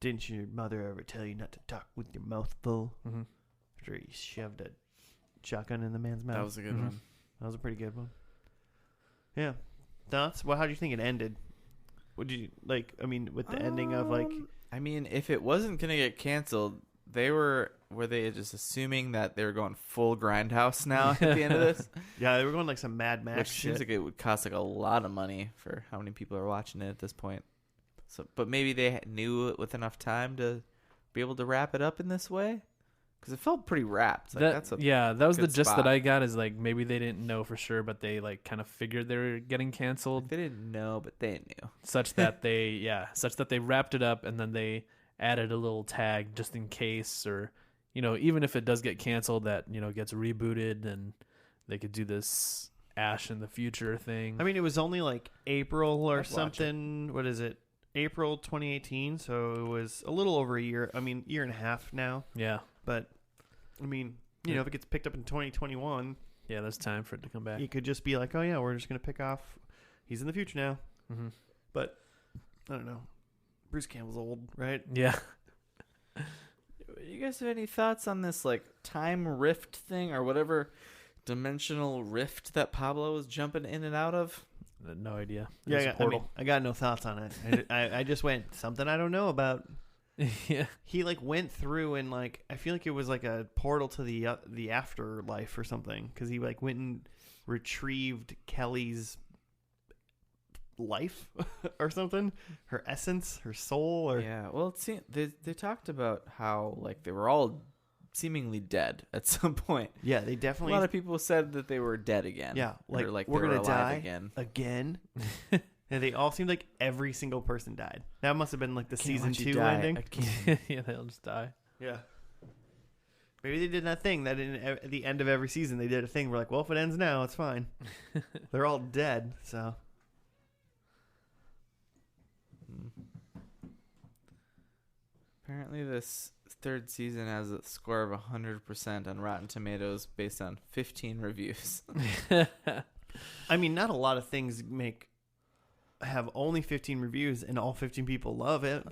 Didn't your mother ever tell you not to talk with your mouth full? After he shoved a shotgun in the man's mouth. That was a good one. That was a pretty good one. Yeah. Thoughts? Well, how do you think it ended? What did you like? I mean, with the ending of like. I mean, if it wasn't gonna get canceled, were they just assuming that they were going full Grindhouse now at the end of this? Yeah, they were going like some Mad Max Which shit. seems like it would cost like a lot of money for how many people are watching it at this point. So, but maybe they knew it with enough time to be able to wrap it up in this way, because it felt pretty wrapped. Like, that was the good gist spot. that I got. Is like maybe they didn't know for sure, but they like kind of figured they were getting canceled. They didn't know, but they knew. such that they wrapped it up and then they added a little tag just in case, or even if it does get canceled, that gets rebooted and they could do this Ash in the future thing. I mean, it was only like April or I'd watch something. What is it? April 2018. So it was a little over a year. I mean, year and a half now. Yeah. But I mean, if it gets picked up in 2021, Yeah, there's time for it to come back. you could just be like, oh yeah, we're just gonna pick off. He's in the future now. But I don't know. Bruce Campbell's old, right? Yeah. You guys have any thoughts on this like time rift thing or whatever dimensional rift that Pablo was jumping in and out of? No idea. Yeah, I got no thoughts on it. I just went something I don't know about. Yeah. He like went through and like I feel like it was like a portal to the afterlife or something, because he like went and retrieved Kelly's life or something, her essence, her soul, or Yeah, well, it seemed, they talked about how like they were all seemingly dead at some point. yeah, they A definitely lot of people said that they were dead again. yeah, Or, like they we're were gonna alive die again. and they all seemed like every single person died. That must have been like the Can't season let you 2 die ending. again. Yeah, they'll just die. Yeah. Maybe they did that thing that at the end of every season they did a thing where like, well, if it ends now, it's fine. They're all dead, so. Apparently, this third season has a score of 100% on Rotten Tomatoes based on 15 reviews. I mean, not a lot of things have only 15 reviews and all 15 people love it.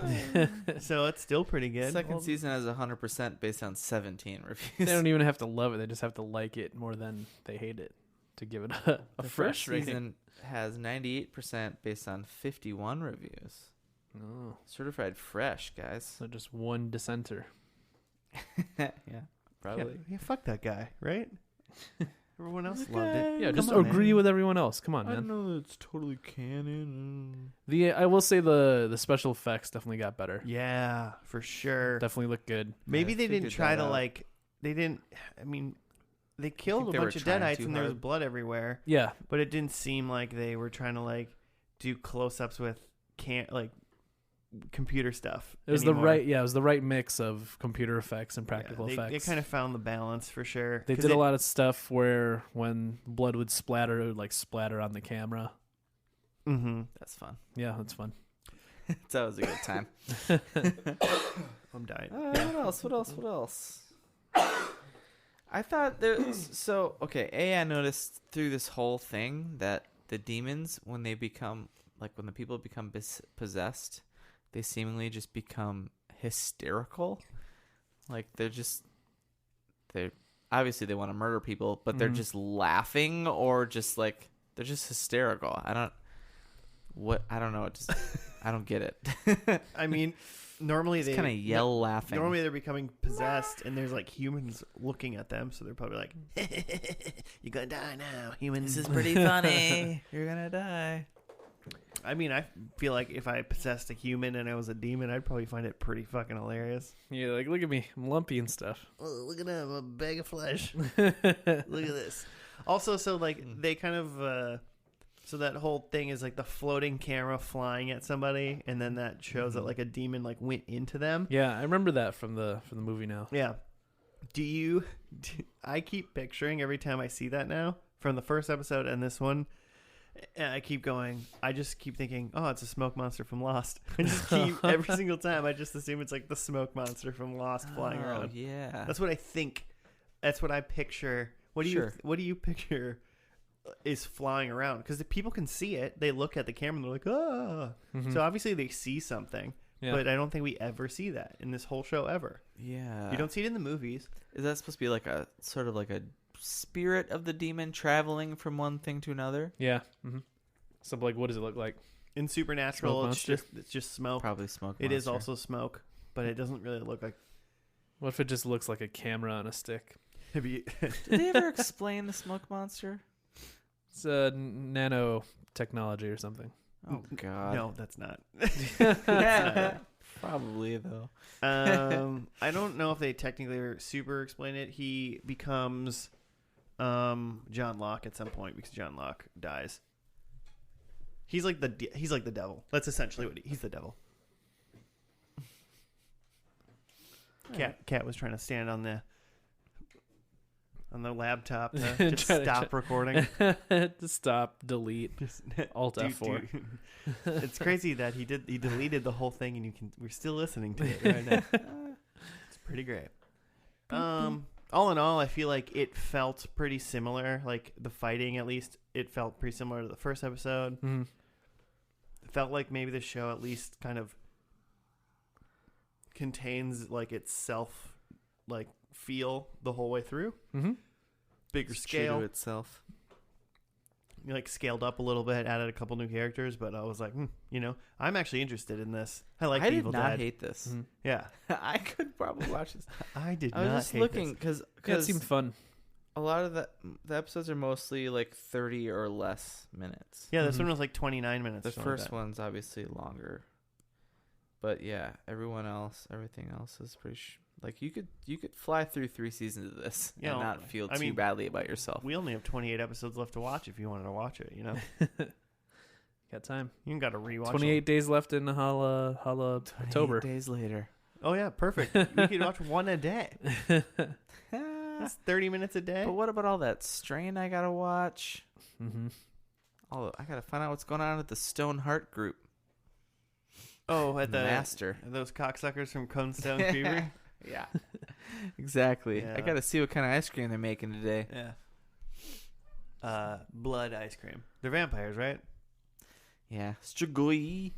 So it's still pretty good. Second season has 100% based on 17 reviews. They don't even have to love it. They just have to like it more than they hate it to give it a The fresh first rating. season has 98% based on 51 reviews. Oh, Certified fresh, guys. so just one dissenter. Yeah, probably. Yeah, fuck that guy, right? Everyone else loved it. Yeah, just Come on, agree man. with everyone else. Come on, I man. know it's totally canon. I will say the special effects definitely got better. Yeah, for sure. Definitely look good. Maybe I they didn't figured try that to out. they didn't. I mean, they killed a they were bunch of trying deadites too and there was hard. blood everywhere, Yeah, but it didn't seem like they were trying to do close-ups with computer stuff. it was anymore. it was the right mix of computer effects and practical They effects. kind of found the balance for sure. They 'Cause did a it- lot of stuff where when blood would splatter, it would like splatter on the camera. Mhm. That's fun. Yeah, that's fun. That was a good time. I'm dying. What else? What else? I thought I noticed through this whole thing that the demons, when the people become possessed, they seemingly just become hysterical. Like they're obviously they want to murder people, but they're Mhm. just laughing or just like they're just hysterical. I don't know. I don't get it. I mean, normally Just they kind of yell laughing. Normally they're becoming possessed, and there's humans looking at them, so they're probably like, "You're gonna die now, humans." This is pretty funny. You're gonna die. I mean, I feel like if I possessed a human and I was a demon, I'd probably find it pretty fucking hilarious. Yeah, like look at me, I'm lumpy and stuff. Oh, look at him, a bag of flesh. Look at this. Also, so they kind of. So that whole thing is the floating camera flying at somebody, and then that shows that a demon went into them. Yeah, I remember that from the movie now. Yeah. I keep picturing every time I see that now from the first episode and this one. I just keep thinking, oh, it's a smoke monster from Lost. I just keep every single time. I just assume it's the smoke monster from Lost flying around. Yeah. That's what I think. That's what I picture. What do you picture is flying around? Because the people can see it. They look at the camera and they're like, ah. Mhm. So obviously they see something. Yeah. But I don't think we ever see that in this whole show ever. Yeah. You don't see it in the movies. Is that supposed to be a sort of a spirit of the demon traveling from one thing to another? Yeah. Mm-hmm. So what does it look like? In Supernatural, Smoke it's just smoke. Probably smoke. It is monster. also smoke, but it doesn't really look like. What if it just looks like a camera on a stick? Have you? Did they ever explain the smoke monster? It's nanotechnology or something. Oh God. No, that's not. Probably though. I don't know if they technically or super explain it. He becomes John Locke at some point because John Locke dies. He's like the devil. That's essentially what he's the devil. Cat was trying to stand on the laptop to just stop recording. To stop, delete, Alt F4. It's crazy that he deleted the whole thing, and we're still listening to it right now. It's pretty great. All in all, I feel like it felt pretty similar. Like the fighting, at least, it felt pretty similar to the first episode. Mm-hmm. It felt like maybe the show at least kind of contains itself feel the whole way through. Mm-hmm. Bigger It's true to scale. itself. Scaled up a little bit, added a couple new characters, but I was like, I'm actually interested in this. I like I did Evil not Dead. hate this. Mm-hmm. Yeah, I could probably watch this. I did I not was just hate looking this. Yeah, it seemed fun. a lot of the episodes are mostly 30 or less minutes. Yeah, this Mhm. one was 29 minutes. The something like first that. one's obviously longer, but yeah, everything else is pretty. You could fly through 3 seasons of this Yeah, and not feel I too mean, badly about yourself. We only have 28 episodes left to watch if you wanted to watch it, Got time. You got to rewatch 28 days left in Holla October. Days later. Oh, yeah, perfect. We could watch one a day. That's 30 minutes a day. But what about all that strain I gotta watch? Mm-hmm. I gotta find out what's going on at the Stone Heart group. Oh, at the Master. Those cocksuckers from Cone Stone Fever. Yeah, exactly. Yeah. I gotta see what kind of ice cream they're making today. Yeah. Blood ice cream. They're vampires, right? Yeah, Strigoi.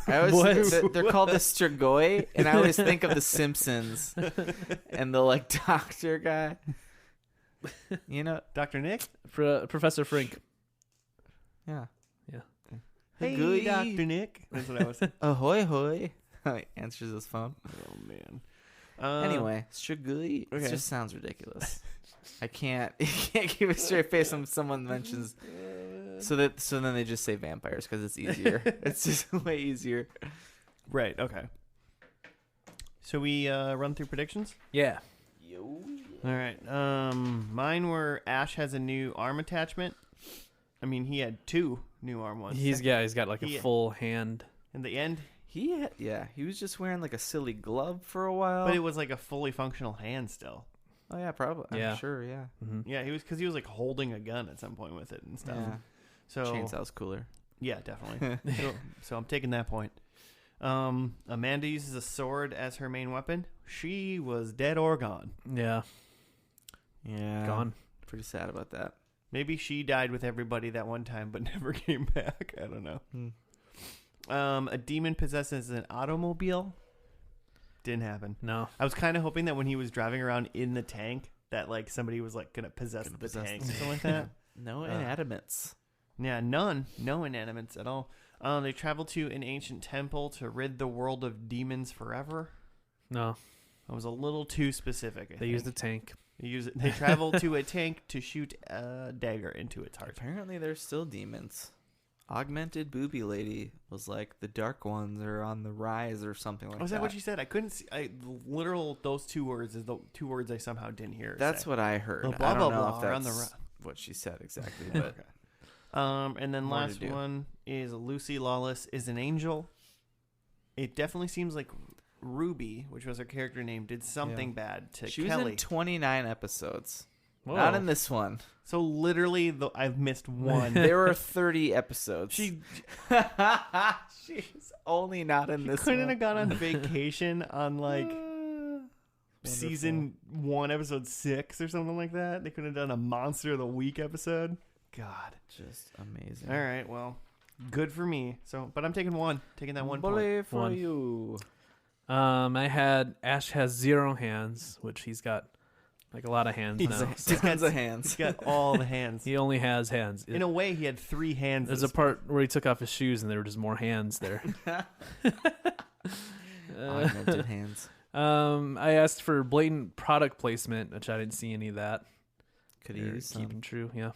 I always they're called the Strigoi, and I always think of the Simpsons and the doctor guy. Dr. Nick? Professor Frink. Yeah. Hey, Strigoi. Dr. Nick. That's what I was saying. Ahoy hoy. He answers his phone. Oh, man. Anyway, Strigoi. okay. It just sounds ridiculous. I can't. He can't keep a straight face when someone mentions. So then they just say vampires because it's easier. It's just way easier. Right. Okay. So we run through predictions. Yeah. Yo. All right. Mine were Ash has a new arm attachment. I mean, he had 2 new arm ones. He's got like a full hand. In the end, He was just wearing like a silly glove for a while. but it was like a fully functional hand still. Oh yeah, probably. Yeah. I'm sure. Yeah. Mm-hmm. Yeah, he was like holding a gun at some point with it and stuff. Yeah. So Chainsaw's cooler. yeah, definitely. so I'm taking that point. Amanda uses a sword as her main weapon. She was dead or gone. Yeah. Yeah. Gone. Pretty sad about that. Maybe she died with everybody that one time but never came back. I don't know. A demon possesses an automobile. Didn't happen. No. I was kind of hoping that when he was driving around in the tank that like somebody was like gonna possess the tank or something like that. No inanimates. Yeah, none. No inanimates at all. They travel to an ancient temple to rid the world of demons forever. No. I was a little too specific. They used a tank. They travel to a tank to shoot a dagger into its heart. Apparently, there's still demons. Augmented Booby Lady was like the dark ones are on the rise or something like that. Was that what she said? I couldn't see. Those 2 words is the 2 words I somehow didn't hear. Her That's say. what I heard. The blah, I don't blah, know blah if are on that's the what she said exactly, but Okay. And then More to last do. one is Lucy Lawless is an angel. It definitely seems like Ruby, which was her character name, did something bad to she Kelly. was in 29 episodes. Whoa. Not in this one. So literally, I've missed one. There were 30 episodes. She She's only not in this couldn't one. have gone on vacation on like season 1, episode 6 or something like that. They could have done a Monster of the Week episode. God, Just amazing. all right, well, good for me. So, but I'm taking that 1 point. Bully for One. you. I had Ash has 0 hands, which he's got like a lot of hands He's now. a- Tons of He's hands. got all the hands. He only has hands. In a way, he had 3 hands. There's a part where he took off his shoes and there were just more hands there. Augmented hands. I asked for blatant product placement, which I didn't see any of that. Could They're use keeping some. true, yeah.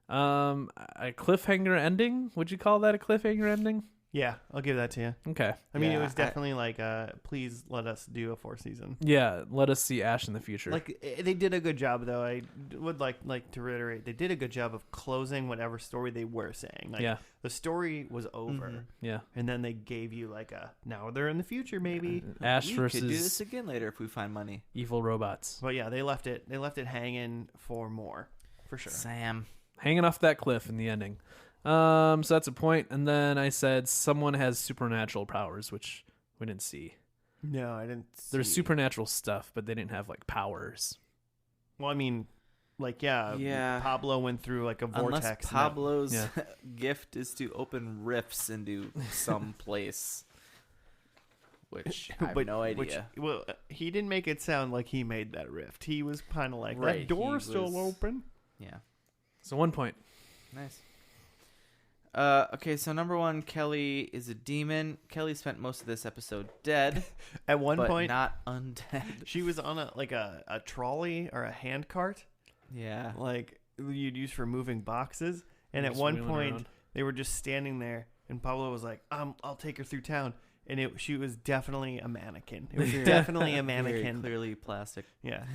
A cliffhanger ending? Would you call that a cliffhanger ending? Yeah, I'll give that to you. Okay. I mean, it Yeah, was definitely like, please let us do a 4th season. Yeah, let us see Ash in the future. Like they did a good job, though. I would like to reiterate, they did a good job of closing whatever story they were saying. Like, yeah, the story was over, Mhm. yeah. and then they gave you like a now they're in the future, maybe. Ash We could do this versus again later if we find money. evil robots. But yeah, they left it hanging for more, for sure. Sam. Hanging off that cliff in the ending. So that's a point. And then I said someone has supernatural powers, which we didn't see. No, I didn't. There's see. supernatural stuff, but they didn't have like powers. Well, I mean, like Yeah. Pablo went through like a vortex. Unless and Pablo's Yeah. gift is to open rifts into some place. Which I have no idea. Well, he didn't make it sound like he made that rift. He was kind of like, Right, that door's he still was- open. Yeah. So 1 point. Nice. Okay, so number 1, Kelly is a demon. Kelly spent most of this episode dead, At one but point, not undead. she was on a trolley or a hand cart, Yeah. like you'd use for moving boxes. And at Just one wheeling point, around. they were just standing there, and Pablo was like, I'll take her through town. And she was definitely a mannequin. It was definitely a Very mannequin. clearly plastic. Yeah.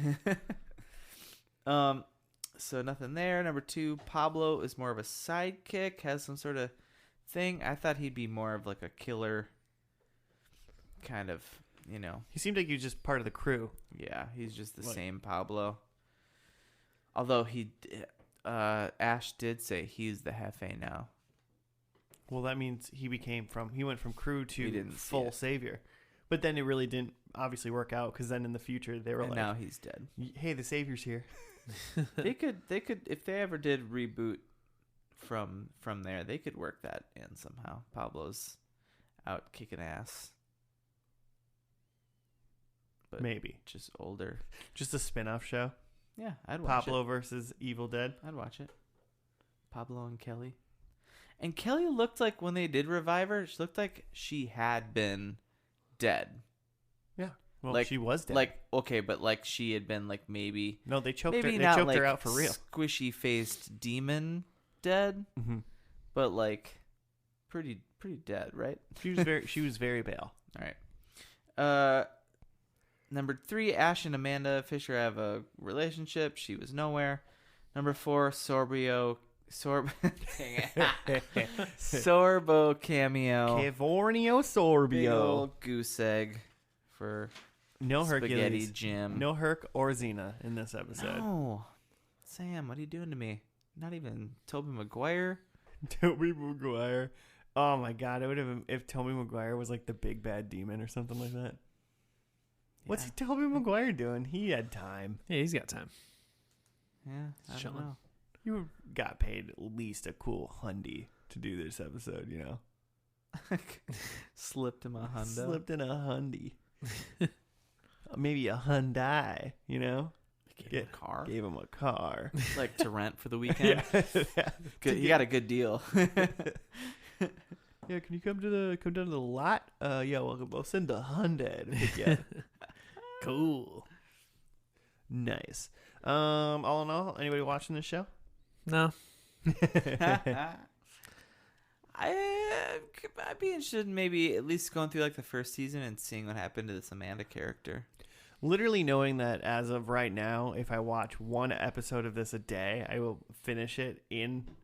So nothing there. Number 2, Pablo is more of a sidekick, has some sort of thing. I thought he'd be more of like a killer kind of, He seemed like he was just part of the crew. yeah, he's just the Like- same Pablo. Although Ash did say he's the Jefe now. Well, that means he went from crew We to didn't see full it. savior. But then it really didn't obviously work out because then in the future they were And like, now he's dead. hey, the savior's here. They could if they ever did reboot from there, they could work that in somehow. Pablo's out kicking ass. But Maybe. just older. Just a spin-off show. Yeah, I'd watch Pablo versus Evil Dead. it. I'd watch it. Pablo and Kelly. And Kelly looked like when they did revive her, she looked like she had been dead. Well, like she was dead. Like okay, but like she had been like maybe no, they choked her. maybe They not choked like her out for real. squishy faced demon dead, Mm-hmm. but like pretty dead, right? She was very pale. All right. Number 3, Ash and Amanda Fisher have a relationship. She was nowhere. Number 4, Sorbo cameo. Cavornio Big Sorbio. old goose egg for No Spaghetti Hercules. Jim. No Herc or Xena in this episode. No. Sam, what are you doing to me? Not even Tobey Maguire? Tobey Maguire. Oh my god, it would have been if Tobey Maguire was like the big bad demon or something like that. What's Tobey Maguire doing? He had time. Yeah, he's got time. Yeah, I don't Chilling. know. You got paid at least a cool hundy to do this episode, you know. Slipped him a hundo. Slipped in a hundy. Maybe a Hyundai, you know. Gave him a car. Gave him a car. Like to rent for the weekend. Good, you got a good deal. Yeah, can you come down to the lot? Yeah, we'll send a Hyundai to pick you up. Cool. Nice. All in all, anybody watching this show? No. I'd be interested in maybe at least going through like the first season and seeing what happened to this Amanda character. Literally knowing that as of right now, if I watch one episode of this a day, I will finish it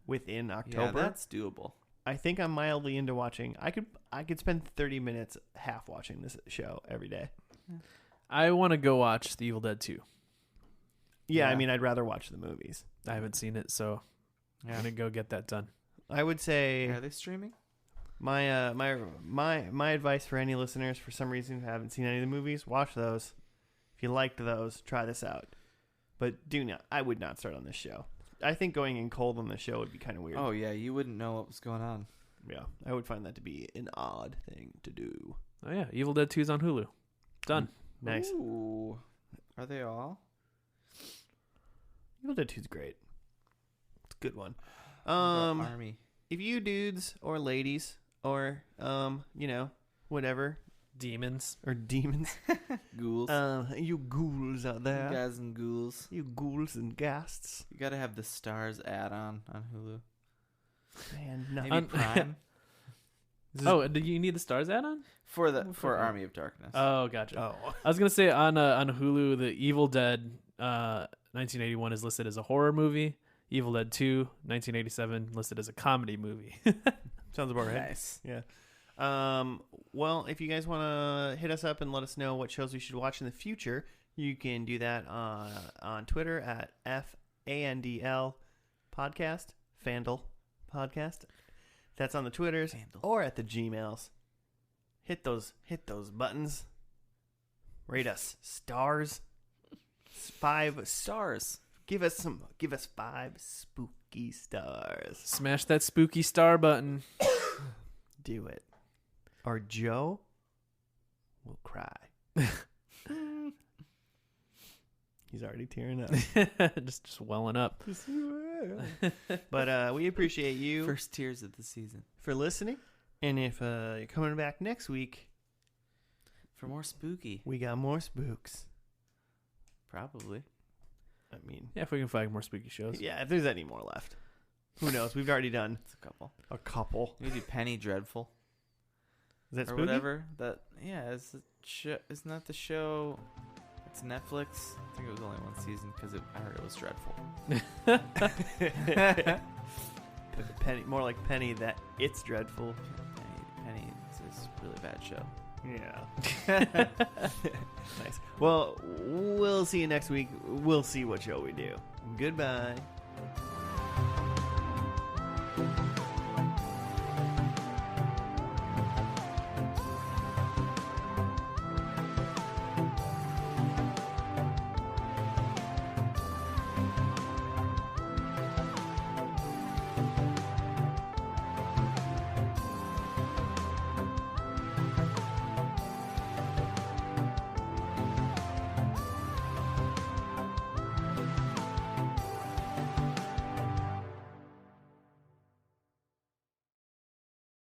within October. Yeah, that's doable. I think I'm mildly into watching. I could spend 30 minutes half watching this show every day. I want to go watch The Evil Dead 2. Yeah, Yeah. I mean, I'd rather watch the movies. I haven't seen it, so I'm going to go get that done. I would say Are they streaming? my advice for any listeners for some reason who haven't seen any of the movies, watch those. If you liked those, try this out. But I would not start on this show. I think going in cold on the show would be kind of weird. Oh yeah, you wouldn't know what was going on. Yeah, I would find that to be an odd thing to do. Oh, yeah. Evil Dead 2 is on Hulu. Done. Nice. Ooh. Are they all? Evil Dead 2 is great. It's a good one. What about Army. If you dudes or ladies or whatever Demons. or demons, Ghouls. you ghouls out there, Guys and ghouls. you ghouls and ghasts, You gotta have the Stars add-on on Hulu. man. No. Maybe Prime Oh, do you need the Stars add-on? for Army of Darkness. Oh, gotcha. Oh, I was going to say on Hulu, the Evil Dead 1981 is listed as a horror movie. Evil Dead 2, 1987, listed as a comedy movie. sounds about right. Nice. Yeah. Well, if you guys want to hit us up and let us know what shows we should watch in the future, you can do that on Twitter at FANDL podcast, Fandle podcast. That's on the Twitters Fandle. or at the Gmails. Hit those buttons. Rate us stars. 5 Stars. Give us 5 spooky stars. Smash that spooky star button. Do it. Or Joe will cry. He's already tearing up. just welling up. But we appreciate you First tears of the season. for listening. And if you're coming back next week, For more spooky. we got more spooks. Probably. I mean, Yeah, if we can find more spooky shows. yeah, if there's any more left. Who knows? We've already done It's a couple. a couple. Maybe Penny Dreadful. Is that or spooky? whatever. Isn't that the show? It's Netflix. I think it was only one season because I heard it was dreadful. Penny, more like Penny that it's dreadful. Penny is a really bad show. Yeah. Nice. Well, we'll see you next week. We'll see what show we do. Goodbye.